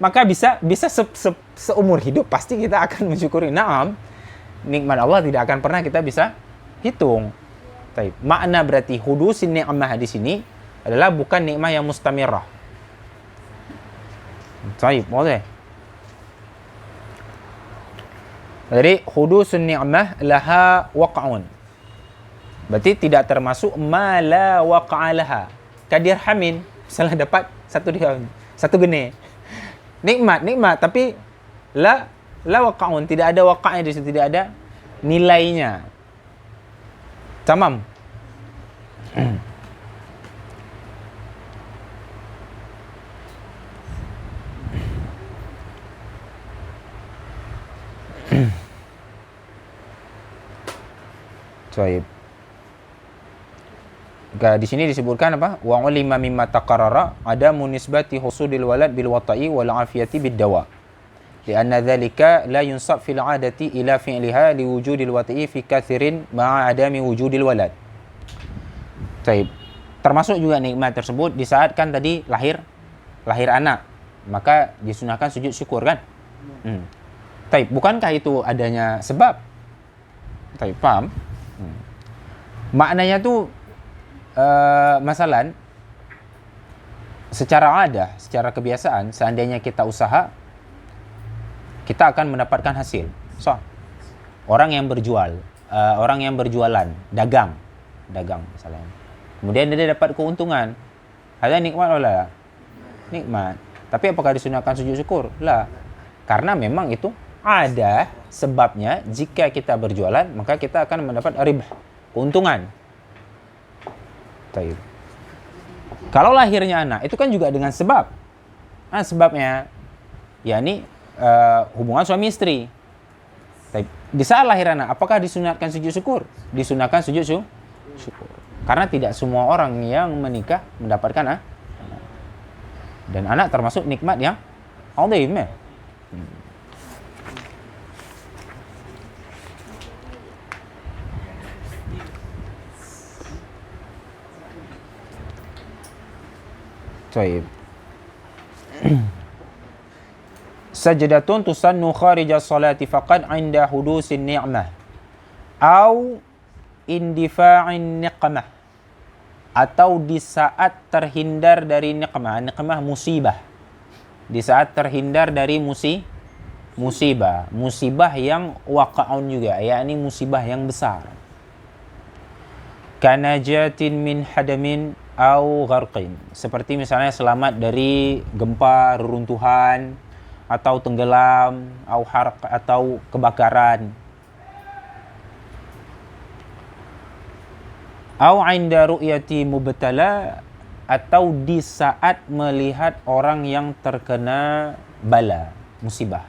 Maka bisa seumur hidup pasti kita akan mensyukuri. Naam, nikmat Allah tidak akan pernah kita bisa hitung. Taib. Makna berarti hudusin ni'mah di sini adalah bukan nikmah yang mustamirrah. Taib, boleh. Jadi hudusun ni'mah laha waq'un. Berarti tidak termasuk ma la waqa'alaha. Kadirhamin, misalnya dapat satu gene. Nikmat, tapi la waqa'un, tidak ada waqa'nya di situ, tidak ada nilainya. Tamam. Baik. Di sini disebutkan apa? Wa ulima mimma taqarrara ada munisbati husudil walad bil wata'i wal afiyati bid dawa. Lianna dhalika la yunsab fil 'adati ila fi'liha li wujudil wata'i fi kathirin ma'a adami wujudil walad. Baik. Termasuk juga nikmat tersebut di saat kan tadi lahir anak, maka disunahkan sujud syukur kan? Baik, bukankah itu adanya sebab? Baik, paham? Maknanya tuh masalan secara adah, secara kebiasaan, seandainya kita usaha, kita akan mendapatkan hasil. So, orang yang berjualan, dagang misalnya. Kemudian dia dapat keuntungan. Ada nikmat lah. Nikmat. Tapi apakah disunahkan sujud syukur? Lah. Karena memang itu ada sebabnya. Jika kita berjualan, maka kita akan mendapat ribah, keuntungan. Taib. Kalau lahirnya anak, itu kan juga dengan sebab. Sebabnya, yakni hubungan suami istri. Taib. Di saat lahir anak, apakah disunatkan sujud syukur? Disunatkan sujud syukur. Karena tidak semua orang yang menikah mendapatkan anak. Dan anak termasuk nikmat yang azim. Baik. Sajdatun tusannu kharija salati faqad 'inda hudusin ni'mah au indifa'in niqmah, atau di saat terhindar dari niqmah musibah. Di saat terhindar dari musibah yang waqa'un juga, yakni musibah yang besar. Kanajatin min hadamin au gharqin, seperti misalnya selamat dari gempa, reruntuhan, atau tenggelam, au harq, atau kebakaran. Au 'inda ru'yati mubtala, atau di saat melihat orang yang terkena bala, musibah.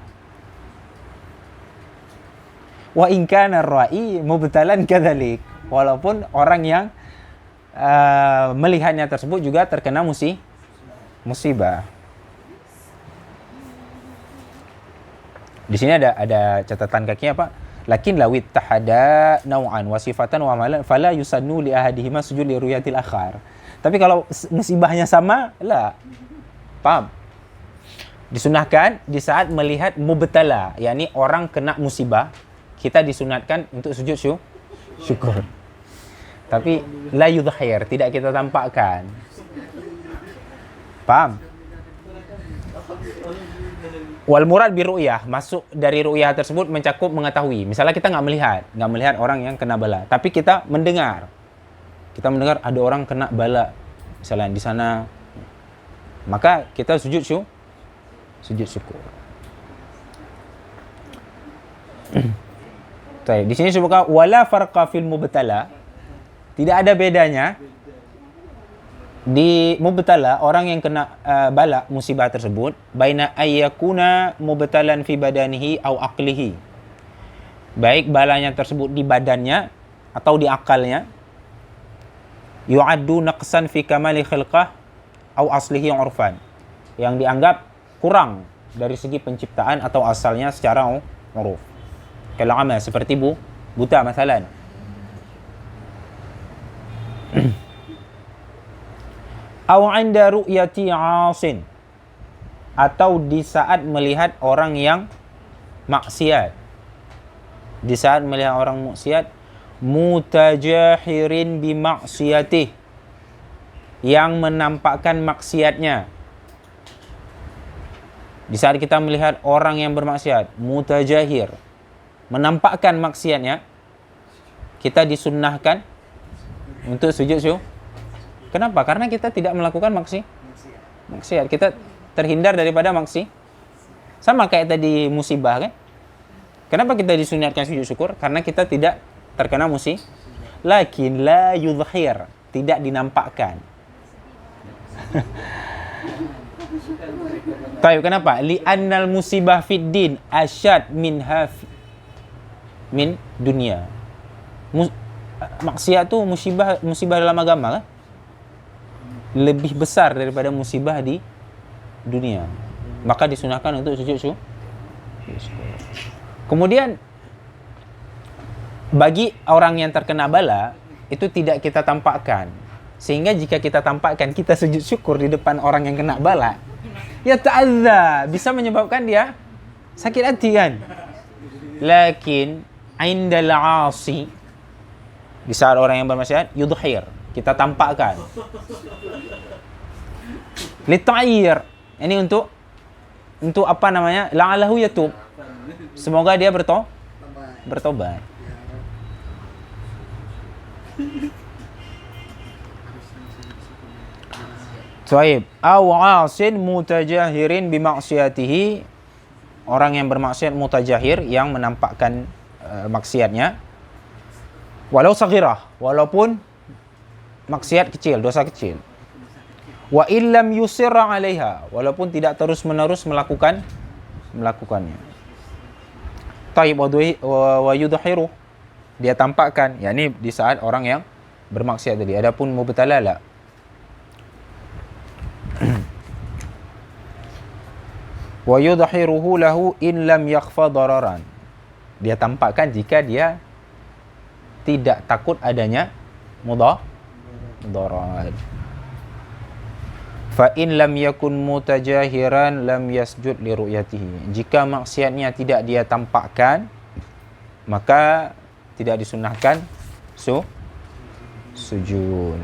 Wa in kana ar-ra'i mubtalan kadzalik. Walaupun orang yang melihatnya tersebut juga terkena musibah. Di sini ada catatan kakinya Pak. Lakin lawit tahada naw'an wa sifatan wa amalan fala yusannu li ahadihima sujud li ru'yatil akhar. Tapi kalau musibahnya sama, la. Paham? Disunahkan di saat melihat mubtala, yakni orang kena musibah, kita disunatkan untuk sujud syukur. Tapi la yudhhir, tidak kita tampakkan. Paham? Wal murad bi ru'yah, masuk dari ru'yah tersebut mencakup mengetahui. Misalnya kita nggak melihat orang yang kena bala, tapi kita mendengar. Kita mendengar ada orang kena bala misalnya di sana. Maka kita sujud syukur. Baik, di sini disebutkan wala farqa fil mubtala. Tidak ada bedanya di mubtala, orang yang kena bala musibah tersebut, baina ayyakuna mubtalan fi badanihi au aqlihi. Baik balanya tersebut di badannya atau di akalnya. Yu'addu naqsan fi kamali khilqah au aslihi urfan. Yang dianggap kurang dari segi penciptaan atau asalnya secara uruf. Kalau amal seperti buta masalan. Au 'inda ru'yati 'asin, atau di saat melihat orang yang maksiat. Di saat melihat orang maksiat, mutajahirin bi maksiatih, yang menampakkan maksiatnya. Di saat kita melihat orang yang bermaksiat, mutajahir, menampakkan maksiatnya, kita disunnahkan untuk sujud syukur. Kenapa? Karena kita tidak melakukan maksiat. Kita terhindar daripada maksiat. Sama kayak tadi musibah kan? Kenapa kita disunatkan sujud syukur? Karena kita tidak terkena musibah. Lakin la yudhhir, tidak dinampakkan. Tahu kenapa? Li'annal musibah fid din asyad min dunia. Maksiat tu musibah dalam agama kan? Lebih besar daripada musibah di dunia. Maka disunahkan untuk sujud syukur. Kemudian bagi orang yang terkena bala itu tidak kita tampakkan. Sehingga jika kita tampakkan kita sujud syukur di depan orang yang kena bala, ya ta'adza, bisa menyebabkan dia sakit hati kan. Lakin indal 'asi, di saat orang yang bermaksiat, yudhhir, kita tampakkan. Lita'ir, ini untuk apa namanya? La'alahu yatub. Semoga dia bertobat. Taib. Aw 'asin mutajahirin bi maksiatihi, orang yang bermaksiat mutajahir, yang menampakkan maksiatnya. Walau saghirah, walaupun maksiat kecil, dosa kecil. Wa illam yusirra 'alaiha, walaupun tidak terus-menerus melakukannya. Taib wa yudhiru, dia tampakkan, yakni di saat orang yang bermaksiat tadi. Adapun mubtala la. Wa yudhiruhu lahu in lam yakhfa dararan, dia tampakkan jika dia tidak takut adanya mudarat. Fa in lam yakun mutajahiran lam yasjud li ru'yatihi, jika maksiatnya tidak dia tampakkan, maka tidak disunahkan sujud.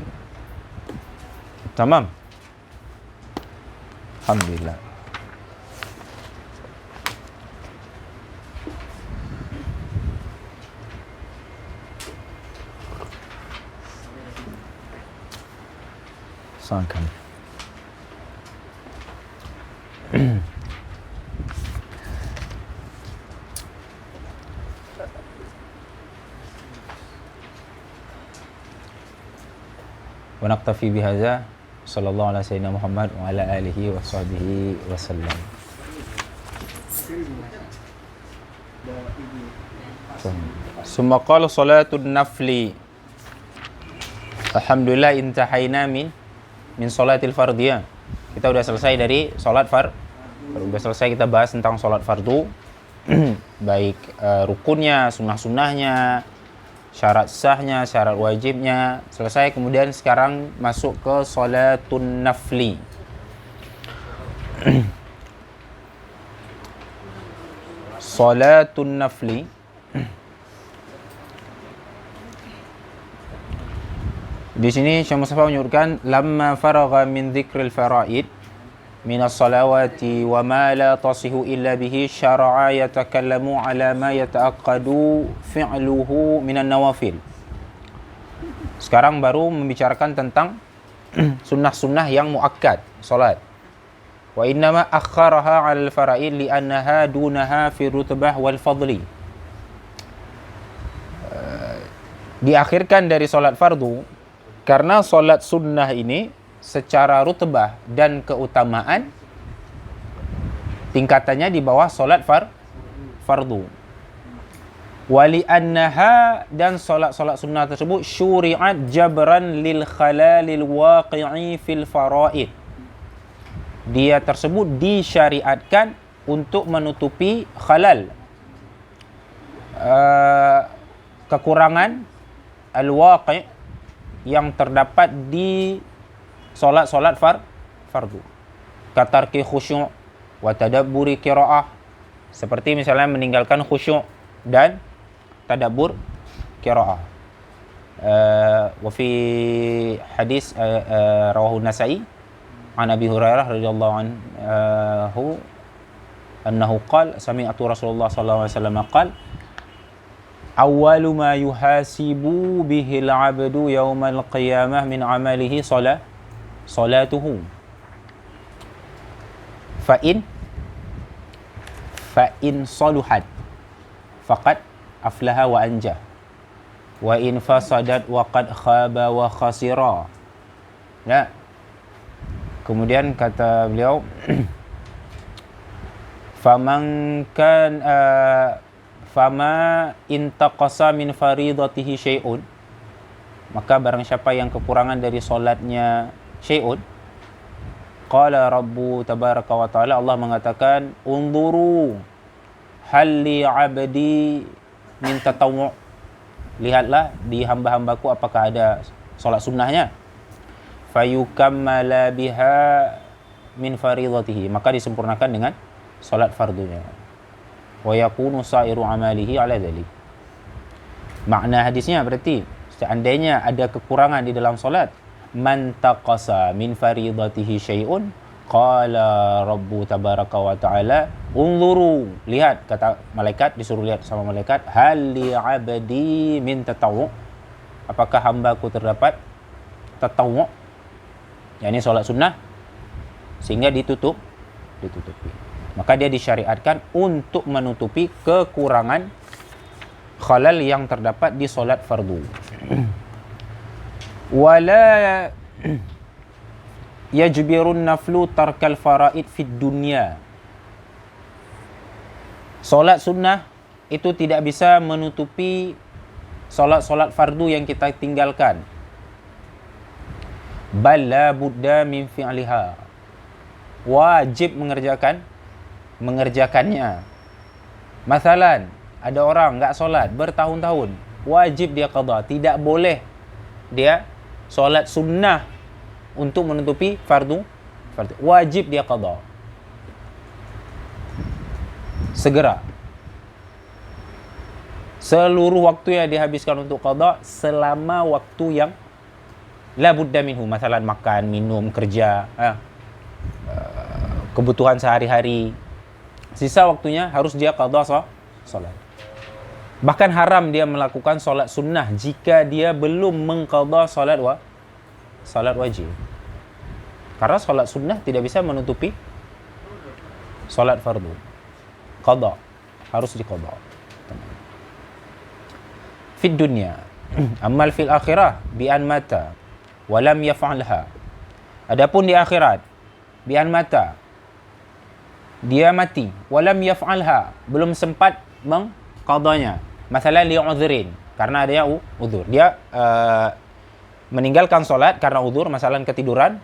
Tamam. Alhamdulillah. Sangkan. Wa naqtafi bihadza sallallahu alaihi wasallam Muhammad wa ala alihi wa sahbihi wasallam. Summa qala salatun nafli. Alhamdulillah intahaina min salatil fardiyah. Kita udah selesai dari salat udah selesai kita bahas tentang salat fardu. Baik rukunnya, sunnah-sunnahnya, syarat sahnya, syarat wajibnya selesai. Kemudian sekarang masuk ke salatun nafli. Salatun nafli di sini Syekh Mustafa menyebutkan lamma faragha min dzikril faraid min as-salawati wa ma la tasihu illa bihi syara'a yatakallamu ala ma yata'aqqadu fi'luhu min an-nawafil. Sekarang baru membicarakan tentang sunnah-sunnah yang muakkad salat. Wa innama akharaha 'ala al-fara'id li'annaha dunaha fi rutbah wal fadli. Diakhirkan dari salat fardu karena salat sunnah ini secara rutbah dan keutamaan tingkatannya di bawah salat fardu. Wali annaha dan salat sunnah tersebut syuri'at jabran lil khalalil waqi'i fil faraid. Dia tersebut disyariatkan untuk menutupi khalal, kekurangan al-waqi' yang terdapat di solat-solat fardu. Katarki khusyuk wa tadabburi qiraah, seperti misalnya meninggalkan khusyuk dan tadabbur qiraah. Wa fi hadis rawahu Nasa'i an Abi Hurairah radhiyallahu anhu annahu qala sami'tu Rasulullah sallallahu alaihi wasallam qala awwalu ma yuhasibu bihi al-'abdu yawmal qiyamah min 'amalihi salatuhu fa in saluhat faqad aflaha wa anjah wa in fasadat wa qad khaba wa khasira. Ya. Kemudian kata beliau fama intaqasa min faridatihi syai'un, maka barang siapa yang kekurangan dari solatnya syai'un, qala rabbu tabaraka wa ta'ala, Allah mengatakan unzuru hal li 'abdi min tatawwu', lihatlah di hamba-hambaku apakah ada solat sunnahnya, fayukammala biha min faridatihi, maka disempurnakan dengan solat fardunya. Wa yakunu sa'iru amalihi ala dhalik. Makna hadisnya berarti seandainya ada kekurangan di dalam solat, man taqasa min faridatihi syai'un qala rabbu tabaraka wa ta'ala unzuru, lihat, kata malaikat, disuruh lihat sama malaikat, hal li 'abdi min tatawwu', apakah hambaku terdapat tatawwu', yakni solat sunnah, sehingga ditutupi. Maka dia disyariatkan untuk menutupi kekurangan khalal yang terdapat di solat fardu. Wala yajbirun naflu tarkal faraid fid dunya. Solat sunnah itu tidak bisa menutupi solat-solat fardu yang kita tinggalkan. Bal la budda min fi'liha. Wajib mengerjakannya. Masalan, ada orang enggak solat bertahun-tahun, wajib dia qada, tidak boleh dia solat sunnah untuk menutupi fardu, wajib dia qada. Segera. Seluruh waktu yang dihabiskan untuk qada selama waktu yang la budda minhu, masalan makan, minum, kerja, kebutuhan sehari-hari, sisa waktunya harus dia qada salat. Bahkan haram dia melakukan salat sunnah jika dia belum mengqada salat wajib. Karena salat sunnah tidak bisa menutupi salat fardu. Qada, harus diqada. Fid dunya, amal fil akhirah bi an mata wa lam yaf'alha. Adapun di akhirat, bi an mata, dia mati, walam yaf'alha, belum sempat mengqadanya, masalan li'udhrin, karena adanya uzur. Dia meninggalkan solat karena uzur, masalah ketiduran,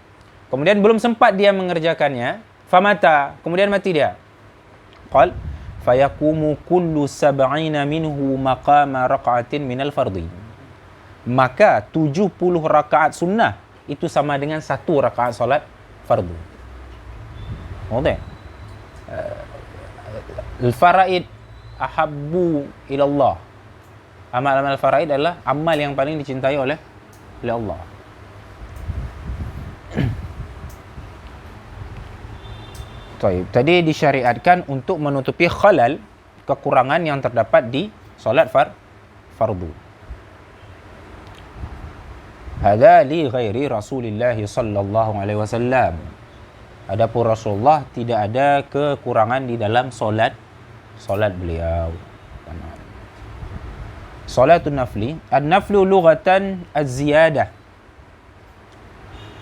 kemudian belum sempat dia mengerjakannya, famata, kemudian mati dia. Qal fayaqumu kullu sab'ina minhu maqama raq'atin minal fardhi. Maka 70 rakaat sunnah itu sama dengan 1 rakaat solat fardu. Okey. Al-faraid ahabbu ila Allah. Amal-amal faraid adalah amal yang paling dicintai oleh Allah. Tadi disyariatkan untuk menutupi khalal, kekurangan yang terdapat di solat fardu. Hadza li ghairi Rasulillah sallallahu alaihi wasallam. Adapun Rasulullah tidak ada kekurangan di dalam solat beliau. Salatul nafli, an-naflu lughatan az-ziyadah.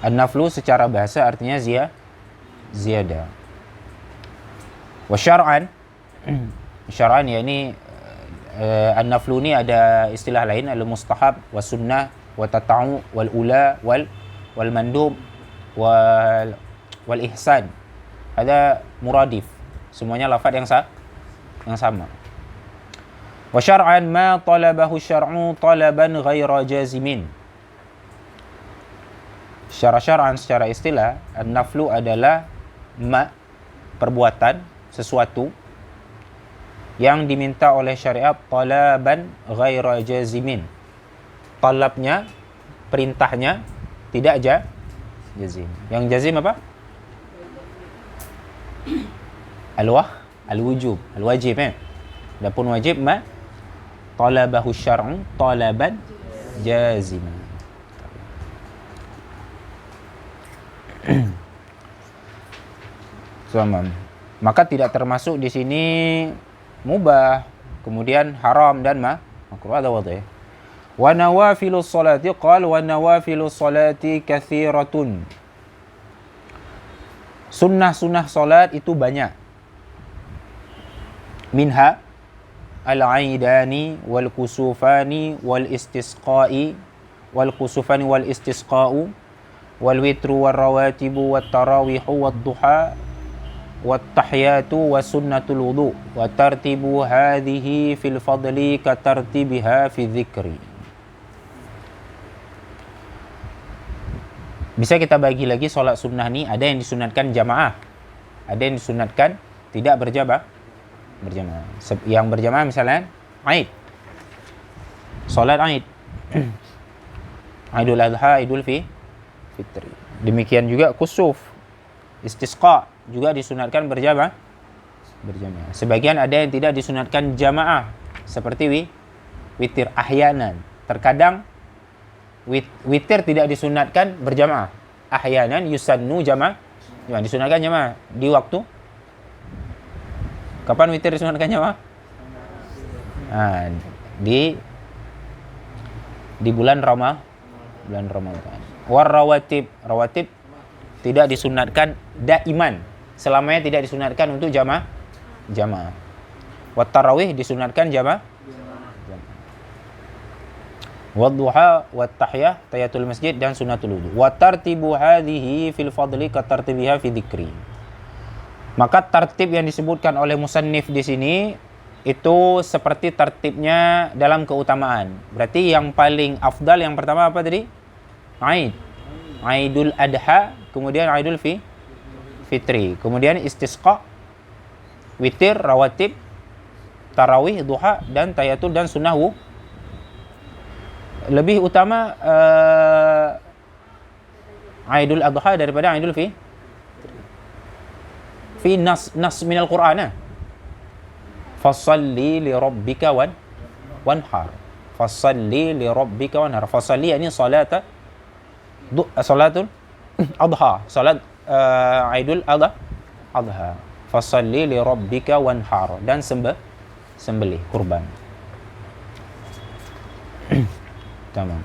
An-naflu secara bahasa artinya ziyadah. Wa syar'an, syar'an yakni an-naflu ni ada istilah lain, al-mustahab wa sunnah wa tata'u wal ula wal mandub wal ihsan. Ada muradif. Semuanya lafaz yang sama. Wa syar'an ma talabahu syar'u talaban ghaira jazimin. Secara syar'an, secara istilah, an-naflu adalah perbuatan, sesuatu yang diminta oleh syariat talaban ghaira jazimin. Talabnya, perintahnya tidak jazim. Yang jazim apa? Al-wujub, al-wajib. Adapun wajib talabahu syar'u talaban jaziman. Maka tidak termasuk di sini mubah, kemudian haram dan makruh, ada wadih. Wa nawafilus salati, qal wa nawafilus salati kathiratun. Sunnah-sunnah salat itu banyak. Minha al-aidani wal kusufani wal istisqai wal kusufani wal istisqa'u wal witru wal rawatibu wat tarawihu wad duha wat tahiyatu was sunnatul wudu wa tartibu hadhihi fil fadli ka tartibiha fi dzikri. Bisa kita bagi lagi solat sunnah ni, ada yang disunatkan jamaah, ada yang disunatkan tidak berjamaah. Yang berjamaah misalnya Aid, solat Aid, Aidul Adha, Idul Fitri. Demikian juga kusuf, istisqa juga disunatkan berjamaah. Sebagian ada yang tidak disunatkan jamaah, seperti witir ahyanan. Terkadang witir tidak disunatkan berjamaah. Ahyanan yusannu jamaah, disunatkan jamaah di waktu. Kapan witir disunatkan jamaah? Di bulan Ramadan. War rawatib tidak disunatkan daiman, selamanya tidak disunatkan untuk jamaah. Wat tarawih disunatkan jamaah. Wad duha wat tahiyah tahiyatul masjid dan sunnatul wudu. Wa tartibu hadhihi fil fadli ka tartibiha fi dzikri. Maka tartib yang disebutkan oleh musannif di sini itu seperti tartibnya dalam keutamaan. Berarti yang paling afdal yang pertama apa tadi? Aidul Adha, kemudian Aidul Fitri, kemudian istisqa, witir, rawatib, tarawih, duha dan tahiyatul dan sunnah. Lebih utama Aidul Adha daripada Aidul Fitri. Fi nas minal Qur'an. Fasalli li rabbika wanhar. Fasalli li rabbika wanhar. Fasalli ini salatul adha, salat Aidul Adha. Fasalli li rabbika wanhar, dan sembelih kurban. Tamam.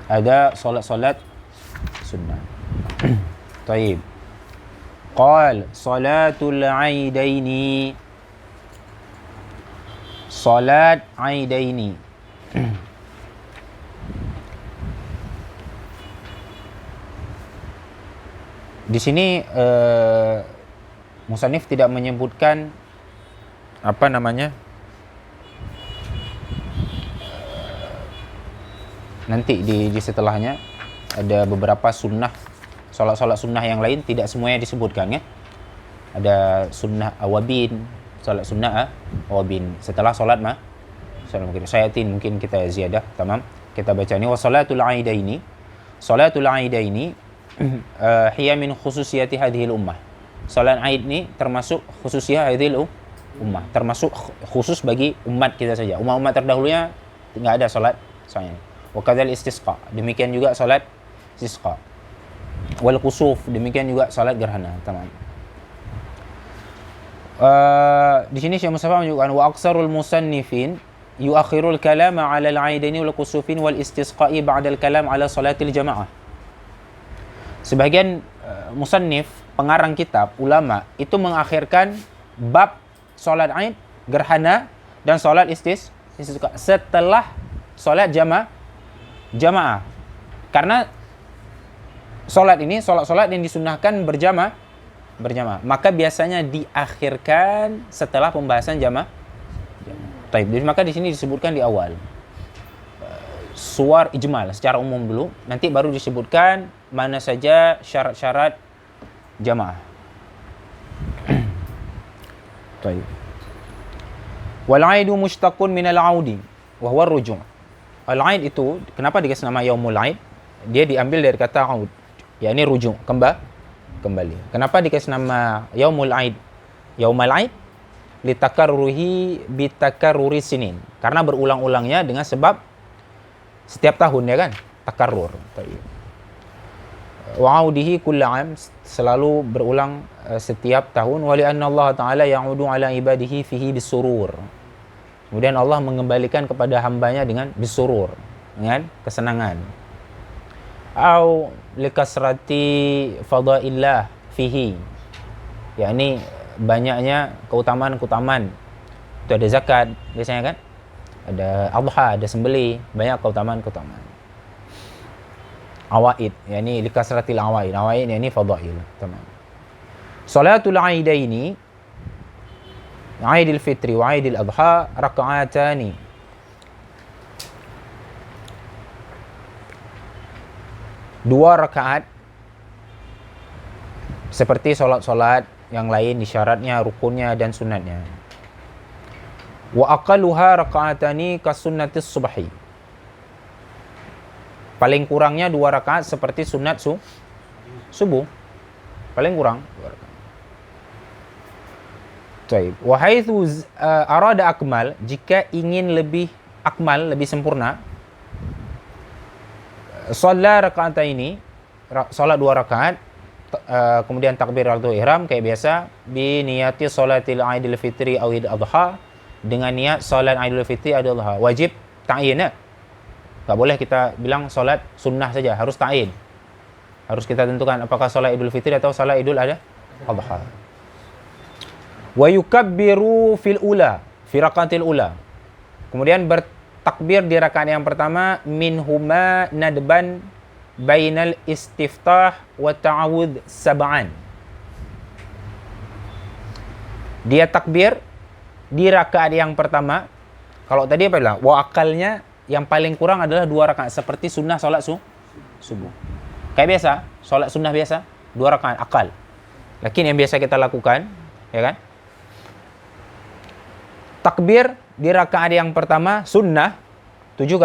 Ada salat-salat sunnah. Taib. Qal salatul aidaini. Salat aidaini. Di sini musannif tidak menyebutkan apa namanya, nanti di setelahnya ada beberapa sunnah, solat sunnah yang lain tidak semuanya disebutkan ya. Ada sunnah awabin, solat sunnah awabin setelah solat sayatin, mungkin kita ziyadah. Tamam, kita baca ni wasalatul aidaini. Salatul aidaini hiya min khususiyati hadhil ummah. Salat Aid ni termasuk khususiyah hadhil ummah, termasuk khusus bagi umat kita saja. Umat-umat terdahulunya tidak ada salat soalnya. Wa kadzal istisqa, demikian juga salat istisqa. Wal khusuf, demikian juga salat gerhana. Tamam. Di sini Syekh Mustafa menunjukkan wa aksarul musannifin yuakhirul kalama 'ala al-'aidaini wal khusufin wal istisqa'i ba'da al-kalam 'ala salatil jamaah. Sebagian musannif, pengarang kitab, ulama itu mengakhirkan bab solat Aid, gerhana dan solat istisqa setelah solat jamaah. Karena solat ini solat yang disunnahkan berjamaah, maka biasanya diakhirkan setelah pembahasan jamaah. Baik, jadi maka di sini disebutkan di awal suar ijmal secara umum dulu, nanti baru disebutkan mana saja syarat-syarat jamaah. Baik. Wal 'aidu mushtaqun min al-'audi wa huwa ar-ruju'. Al-'aid itu kenapa dikasih nama yaumul 'aid? Dia diambil dari kata 'aud, yakni ruju', kembali. Kenapa dikasih nama yaumul 'aid? Yaumul 'aid litakarruhi bitakarruri sinin. Karena berulang-ulangnya dengan sebab setiap tahun ya kan, takarrur. Wa 'audihi kullu 'am, selalu berulang setiap tahun. Wa li anna Allah Ta'ala ya'udu 'ala ibadihi fihi bisurur. Kemudian Allah mengembalikan kepada hambanya dengan bisurur, dengan kesenangan. Au likasrati fadaillah fihi, yakni banyaknya keutamaan. Itu ada zakat biasanya kan, ada adha, ada sembelih, banyak keutamaan. Awaid, yakni likasratil awaid yakni fadail. Tamam. Salatul aidaini, Aidil Fitri wa Aidil Adha, raka'atani. Dua rakaat seperti solat-solat yang lain di syaratnya, rukunnya dan sunatnya. Wa aqalluha raka'atani kasunnatis subhi. Paling kurangnya 2 rakaat seperti sunat subuh. Paling kurang 2 rakaat. Baik. Wa haitsu arada akmal, jika ingin lebih akmal, lebih sempurna, shalla raka'ataini, salat 2 rakaat, kemudian takbiratul ihram kayak biasa, bi niyati salatil Aidil Fitri aw Idul Adha, dengan niat salat Aidil Fitri atau Adha. Wajib ta'yin. Tak boleh kita bilang salat sunnah saja, harus ta'yin. Harus kita tentukan apakah salat Idul Fitri atau salat Idul Adha. Wa yukabbiru fil ula, fi rakaatil ula. Kemudian bertakbir di rakaat yang pertama, minhuma nadban bainal istiftah wa ta'awudz sab'an. Dia takbir di rakaat yang pertama. Kalau tadi apa bilang? Wa akalnya yang paling kurang adalah 2 rakaat seperti sunnah salat subuh. Kayak biasa, salat sunnah biasa 2 rakaat akal. Lakin yang biasa kita lakukan, ya kan? Takbir di rakaat yang pertama sunnah 7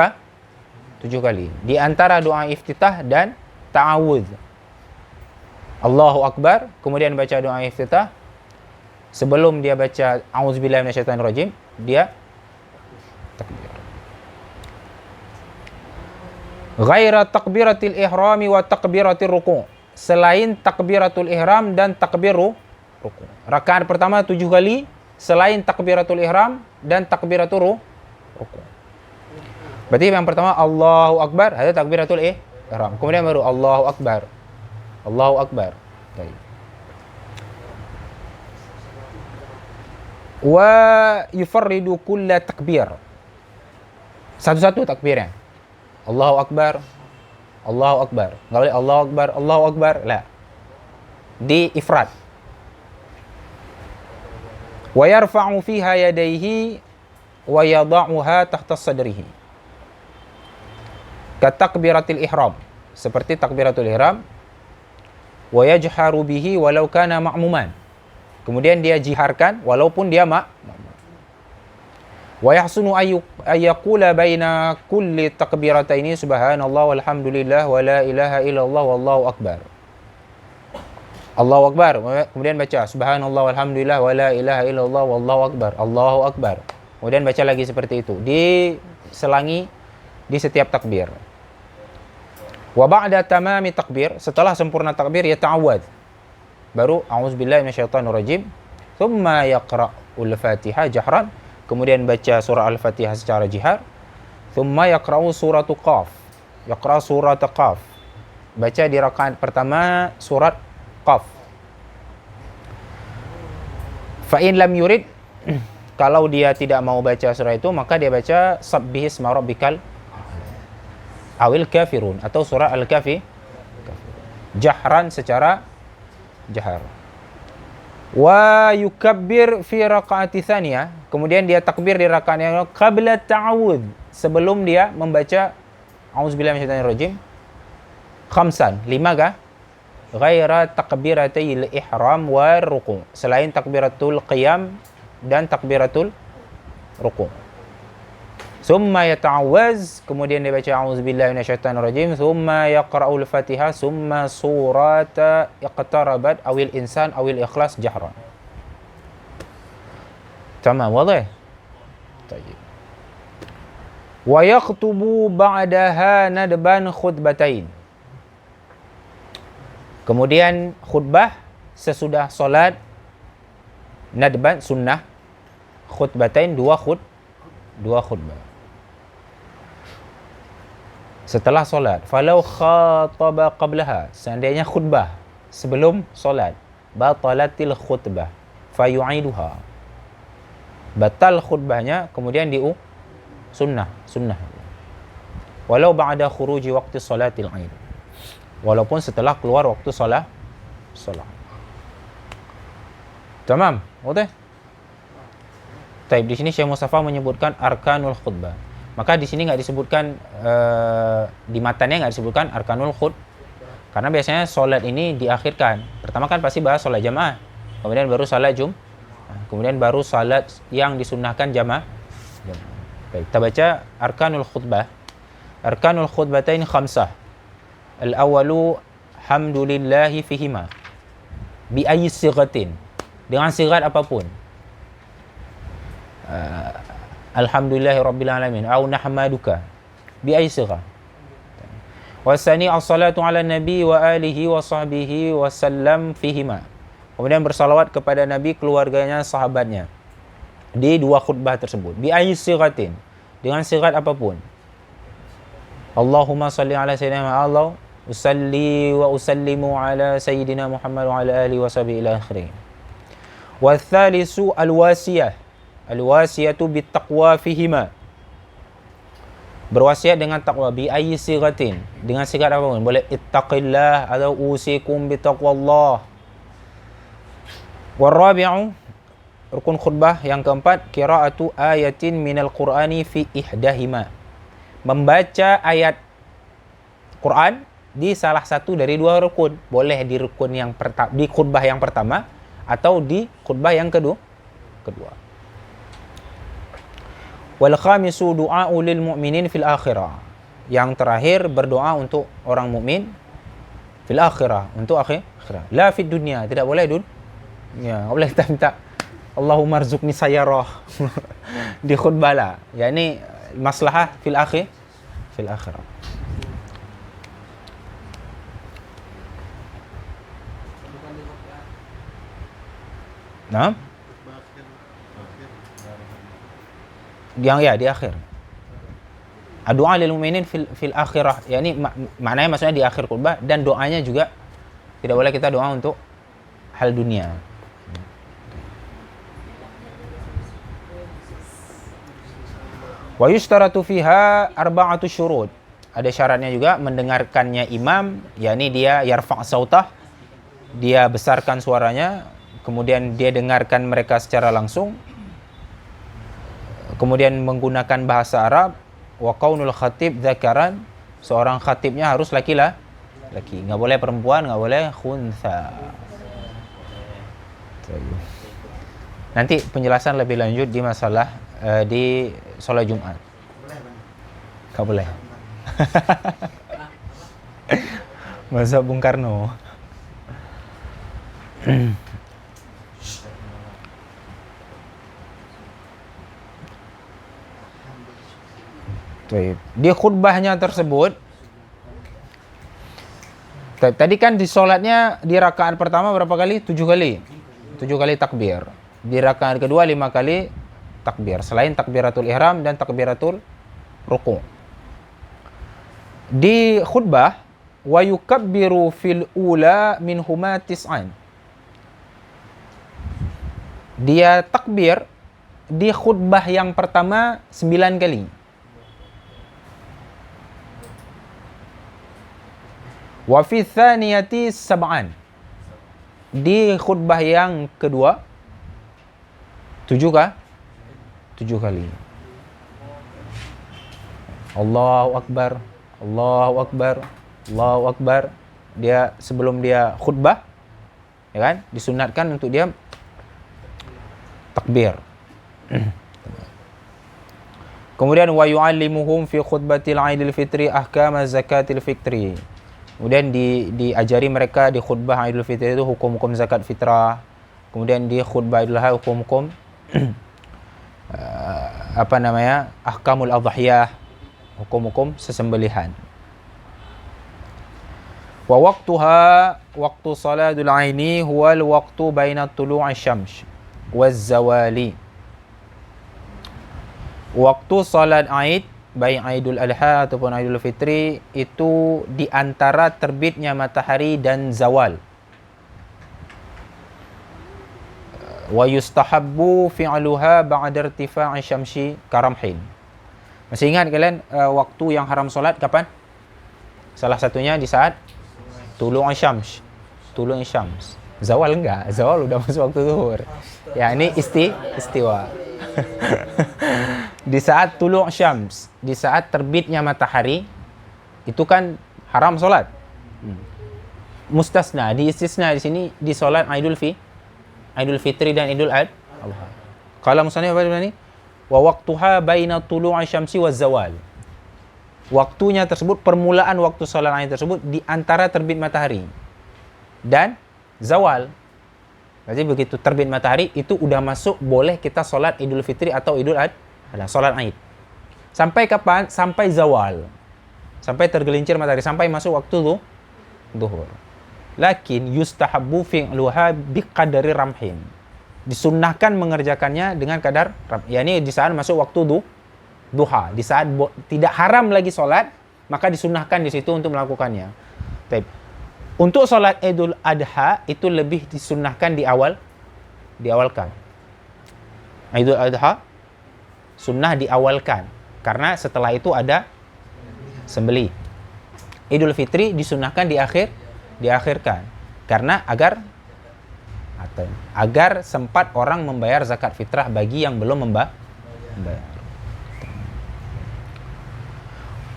kali. Di antara doa iftitah dan ta'awudz. Allahu Akbar, kemudian baca doa iftitah. Sebelum dia baca auzubillahi minasyaitonirrajim, dia takbir. Ghaira takbiratil ihrami wa takbiratir ruku'. Selain takbiratul ihram dan takbir ruku'. Rakaat pertama 7 kali selain takbiratul ihram dan takbiratul ruku'. Berarti yang pertama Allahu Akbar, ada takbiratul ihram. Kemudian baru Allahu Akbar. Allahu Akbar. Baik. Wa yufarridu kulla takbir. Satu-satu takbirnya. Allahu Akbar. Allahu Akbar. Enggak boleh Allahu Akbar, Allahu Akbar. La. Di ifrad. Wa yarfa'u fiha yadayhi wa yada'uha tahta sadrihi. Katakbiratil ihram, seperti takbiratul ihram. Wa yajharu bihi walau kana ma'muman. Kemudian dia jiharkan walaupun dia ma'mum. Wa yahsunu ayyaqula baina kulli takbirataini subhanallah walhamdulillah wa la ilaha illallah wallahu akbar. Allahu Akbar. Kemudian baca subhanallah walhamdulillah wa la ilaha illallah wallahu akbar. Allahu Akbar. Kemudian baca lagi seperti itu. Diselangi di setiap takbir. Wa ba'da tamami takbir, setelah sempurna takbir ya ta'awwadz. Baru a'udzubillahi minasyaitonir rajim. Tsumma yaqra'ul Fatihah jahran. Kemudian baca surah Al-Fatihah secara jihar. Tsumma yaqra'u suratu Qaf. Yaqra' surat Qaf. Baca di rakaat pertama surat Qaf. Fa in lam yurid, kalau dia tidak mau baca surah itu, maka dia baca Sabbihisma rabbikal awil kafirun atau surah Al-Kafi jahran secara jahar. Wa yukabbir fi rakaati tsaniyah, kemudian dia takbir di rakaat yang qabla ta'awudz, sebelum dia membaca auzubillahi minasyaitonir rajim. Khamsan, 5 kah? Ghaira takbiratil ihram wa ruku', selain takbiratul qiyam dan takbiratul ruku'. Summa yata'awwaz, kemudian dia baca a'udzubillahi minasyaitonir rajim, summa yaqra'ul Fatihah, summa surata iqtarabat awil insan awil ikhlas jahran. Tamam, wadah? Tayyib. Wa yaktubu ba'daha nadban khutbatain. Kemudian khutbah sesudah solat, nadban sunnah, khutbatain dua khutbah. Setelah solat, falau khataba qablaha, seandainya khutbah sebelum solat, batalatil khutbah, fayu'iduha. Batal khutbahnya, kemudian sunnah. Walau ba'da khuruji waqti salatil 'aid. Walaupun setelah keluar waktu solat. Tamam, betul? Taib, di sini Syekh Mustafa menyebutkan arkanul khutbah. Maka di sini nggak disebutkan, di matanya nggak disebutkan arkanul khutbah. Karena biasanya solat ini diakhirkan. Pertama kan pasti bahas solat jamaah, kemudian baru salat kemudian baru salat yang disunnahkan jamaah. Baik, kita baca arkanul khutbah. Arkanul khutbatain khamsah. Al-awwalu hamdulillahi fihima bi ayyi sighatin, dengan sigat apapun. Alhamdulillahi rabbil alamin au nahmaduka bi ayyi sighah. Wasani as-salatu ala nabi wa alihi wa sahbihi wa sallam fihima. Kemudian bersalawat kepada nabi, keluarganya, sahabatnya di dua khutbah tersebut. Bi ayyi sighatin, dengan sigat apapun. Allahumma salli ala sayyidina Muhammad, usalli wa usallimu ala sayyidina Muhammad wa ala alihi wa sahbihi ila akhirih. Wa thalithu al-wasiyah. Al-wasiyatu bittaqwa fihima. Berwasiat dengan takwa, bi ayyi sighatin, dengan sigat apapun. Boleh ittaqillah atau usikum bittaqwallah. Warabi'u, rukun khutbah yang keempat, qira'atu ayatin minal qur'ani fi ihdahima. Membaca ayat Quran di salah satu dari dua rukun. Boleh di rukun yang di khutbah yang pertama atau di khutbah yang kedua. Wal khamisu du'a'u lil mu'minin fil akhirah. Yang terakhir berdoa untuk orang mukmin fil akhirah, untuk akhirat. La fid dunya, tidak boleh ya, boleh kita minta Allahumma rzuqni sayyarah di khutbah lah. Yani maslahah fil akhirah. Nah, yang ya di akhir. Doa lil mu'minin fil akhirah, yakni maknanya maksudnya di akhir khutbah, dan doanya juga tidak boleh kita doa untuk hal dunia. Wa yushtaratu fiha arba'atu syurut. Ada syaratnya juga mendengarkannya imam, yakni dia yarfa' sautah, dia besarkan suaranya, kemudian dia dengarkan mereka secara langsung, kemudian menggunakan bahasa Arab, wa qaunul khatib dzakaran, seorang khatibnya harus laki, enggak boleh perempuan, enggak boleh khuntha. Nanti penjelasan lebih lanjut di masalah di sholat Jumat. Enggak boleh. Mazhab Bung Karno. Di khutbahnya tersebut, tadi kan di sholatnya di rakaat pertama berapa kali? 7 kali. 7 kali takbir. Di rakaat kedua 5 kali takbir. Selain takbiratul ihram dan takbiratul ruku'. Di khutbah, wa yukabbiru fil ula minhuma tis'an. Dia takbir di khutbah yang pertama 9 kali. Wa fi tsaniyati sab'an. Di khutbah yang kedua 7 kah? 7 kali. Allahu Akbar, Allahu Akbar, Allahu Akbar. Dia sebelum dia khutbah, ya kan? Disunatkan untuk dia takbir. Kemudian wa yu'allimuhum fi khutbatil 'Aidil Fitri ahkam zakatil fitri. Kemudian diajari mereka di khutbah Idul Fitri itu hukum-hukum zakat fitrah. Kemudian di khutbah Idul Adha hukum-hukum ahkamul adhiyah, hukum-hukum sesembelihan. Wa waqtuha waqtu salatul aini huwal waqtu baina tulu'i syams waz zawali. Waktu salat Aid, baik Aidul Adha ataupun Aidul Fitri, itu di antara terbitnya matahari dan zawal. Wa yustahabbu fi'luha ba'da irtifa'i syamsi karamhin. Masih ingat kalian waktu yang haram solat kapan? Salah satunya di saat tulu'i syams. Tulu'i syams. Zawal enggak? Zawal udah masuk waktu zuhur. Ya, ini istiwa. Di saat tulu' syams, di saat terbitnya matahari, itu kan haram solat. Mustasna, diistisna di sini di solat Idul Fitri dan Idul Adha. Kalau misalnya apa ini? Wa waqtuha baina tulu'i syamsi waz zawal. Waktunya tersebut, permulaan waktu solat Aid tersebut di antara terbit matahari dan zawal. Jadi begitu terbit matahari itu udah masuk, boleh kita solat Idul Fitri atau Idul Adha, solat Aid. Sampai kapan? Sampai zawal. Sampai tergelincir matahari, sampai masuk waktu zuhur. Lakin yustahabbu fi'luha biqadari ramhin. Disunnahkan mengerjakannya dengan kadar yakni di saat masuk waktu duha, di saat tidak haram lagi solat, maka disunnahkan di situ untuk melakukannya. Baik. Untuk solat Idul Adha itu lebih disunnahkan diawalkan. Idul Adha sunnah diawalkan karena setelah itu ada sembelih. Idul Fitri disunnahkan diakhirkan karena agar sempat orang membayar zakat fitrah bagi yang belum membayar.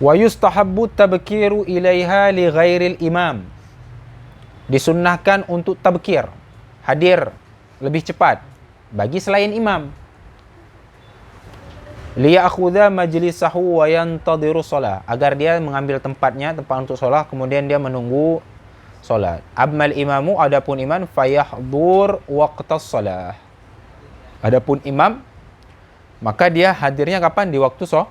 Wa yustahabbu tabkiru ilaiha li ghairil imam. Disunnahkan untuk tabkir, hadir lebih cepat bagi selain imam. Liya'khudha majlisahu wa yantadhiru shalah, agar dia mengambil tempat untuk shalah, kemudian dia menunggu salat. Ammal imamu, adapun imam, fayahdur waqtas shalah. Adapun imam, maka dia hadirnya kapan? Di waktu shalah.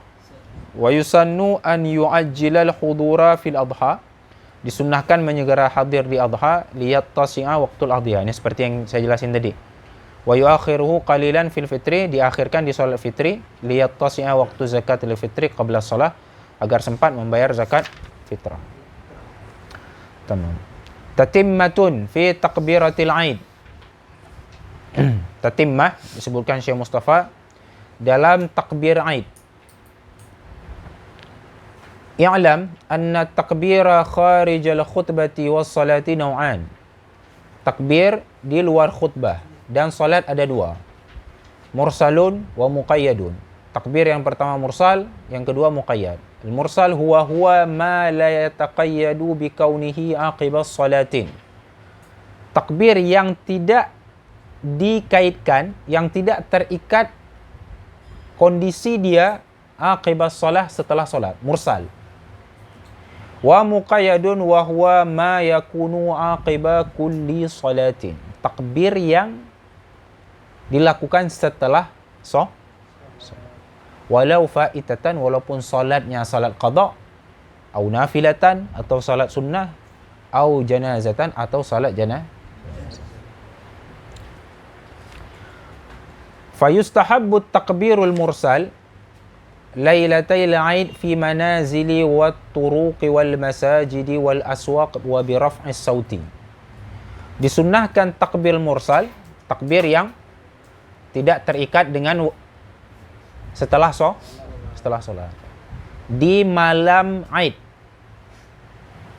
Wa yusannu an yu'ajjilal hudura fil adha. Disunnahkan menyegera hadir di adha liyattasi'a waqtul adhiya. Ini seperti yang saya jelasin tadi. Wa yuakhiruhu qalilan fil fitri, diakhirkan di salat fitri liyattasi'a waqtu zakatil fitri qabla shalah, agar sempat membayar zakat fitrah. Tamam. Tatimmatun fi takbiratil Aid. Tatimmah disebutkan Syekh Mustafa dalam takbir Aid. i'lam anna takbira kharij al-khutbati was-salati naw'an. Takbir di luar khutbah dan salat ada dua. Mursalun wa muqayyadun. Takbir yang pertama mursal, yang kedua muqayyad. Al-mursal huwa ma la yataqayyadu bi kaunihi aqibas salatin. Takbir yang tidak dikaitkan, yang tidak terikat kondisi dia aqibas salah setelah salat, mursal. Wa muqayyadun wa huwa ma yakunu aqiba kulli salatin. Takbir yang dilakukan setelah walau faitatan, walaupun salatnya salat qada, au nafilatan atau salat sunnah, au janazatan atau salat janazah. Fayustahabbu takbirul mursal lailatai al-Aid fi manazili wat turuqi wal masajidi wal aswaq wa bi raf'is sauti. Disunnahkan takbir mursal, takbir yang tidak terikat dengan setelah solat. Di malam Aid.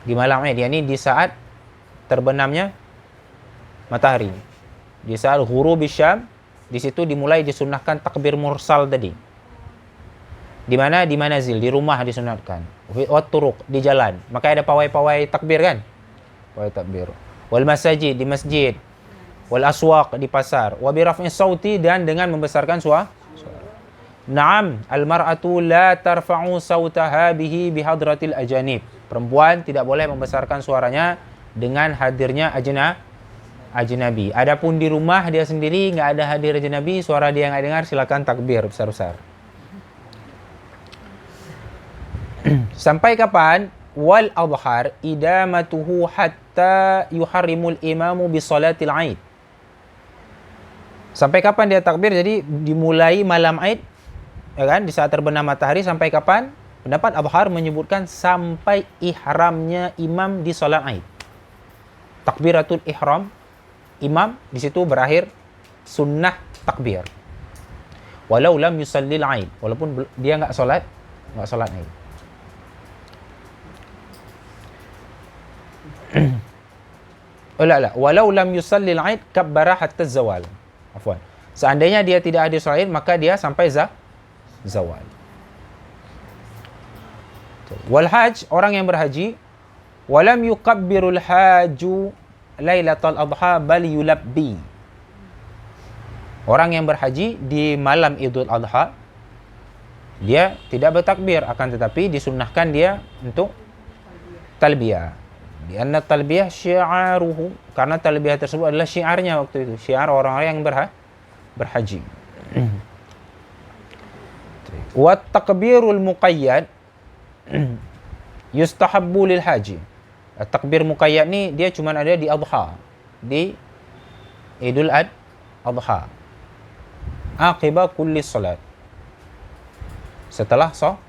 Di malam Aid, yakni di saat terbenamnya matahari. Di saat ghurub syam, di situ dimulai disunnahkan takbir mursal tadi. Di mana? Di manazil, di rumah disunatkan. Wat turuq, di jalan. Maka ada pawai-pawai takbir kan? Pawai takbir. Wal masajid, di masjid. Wal aswaq, di pasar. Wa bi raf'is sauti, dan dengan membesarkan suara. Naam, al-mar'atu la tarfa'u sautaha bihi bihadratil ajanib. Perempuan tidak boleh membesarkan suaranya dengan hadirnya ajnabi. Adapun di rumah dia sendiri enggak ada hadir ajnabi, suara dia enggak dengar, silakan takbir besar-besar. Sampai kapan? Wal adhar idamatuhu hatta yuharrimul imamu bi salatil Aid. Sampai kapan dia takbir? Jadi dimulai malam Aid, ya kan? Di saat terbenam matahari sampai kapan? Pendapat adhar menyebutkan sampai ihramnya imam di salat Aid. Takbiratul ihram imam di situ berakhir sunnah takbir. Walau lam yusallil Aid, walaupun dia enggak salat Aid. Walau lam yusallil Aid kabbara hatta zawal. Afwan. Seandainya dia tidak hadir salat Aid, maka dia sampai zawal. Wal hajj, orang yang berhaji, walam yukabbirul haju lailatul adha bal yulabbi. Orang yang berhaji di malam Idul Adha, dia tidak bertakbir, akan tetapi disunnahkan dia untuk talbiyah. Di anna talbiyah syi'aruhu, karena talbiyah tersebut adalah syiarnya waktu itu, syiar orang-orang yang berhaji. Wa takbirul muqayyad yustahabbu lil haji. Takbir muqayyad ni dia cuma ada di Adha, di Idul Adha. Aqiba kulli salat. Setelah salat.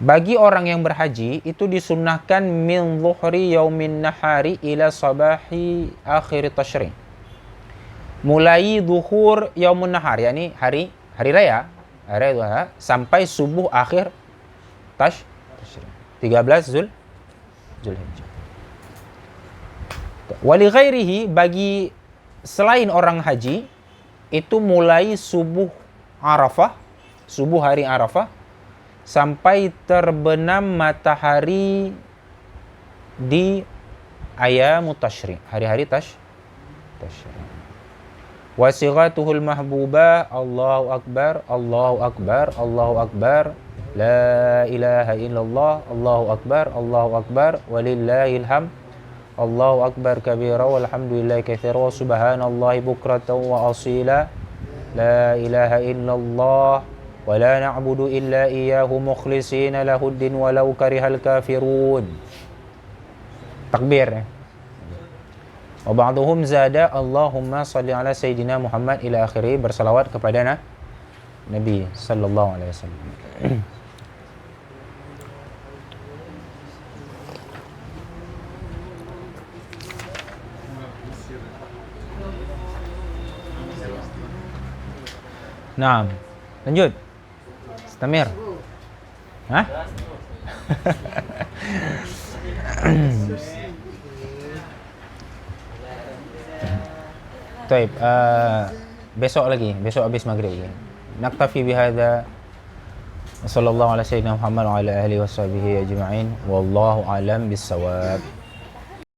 Bagi orang yang berhaji itu disunnahkan min zuhri yaumin nahari ila sabahi akhir tashri'. Mulai zuhur yaumun nahar, yakni hari raya sampai subuh akhir tashri'. 13 Zulhijjah. Wali ghairihi, bagi selain orang haji itu mulai subuh Arafah, subuh hari Arafah sampai terbenam matahari di ayamut tashri', hari-hari tashri'. Wasighatuhul mahbubah Allahu akbar, Allahu akbar, Allahu akbar, la ilaha illallah, Allahu akbar, Allahu akbar, walillahil hamd, Allahu akbar kabira walhamdulillahi katsira wa subhanallahi bukratan wa asila, la ilaha illallah wa la na'budu illa iyyahu mukhlishina lahuddin walau karihal kafirun. Takbir. Wa ba'duhum zada Allahumma salli ala sayyidina Muhammad ila akhirih, bersalawat kepada Nabi sallallahu alaihi wasallam. Naam. Lanjut. Istamir. Hah? Taib, besok lagi, besok habis maghrib lagi. Naktafi bihadza. Sallallahu alaihi wasallam Muhammad wa ala alihi washabihi ajma'in. Wallahu alam bissawab.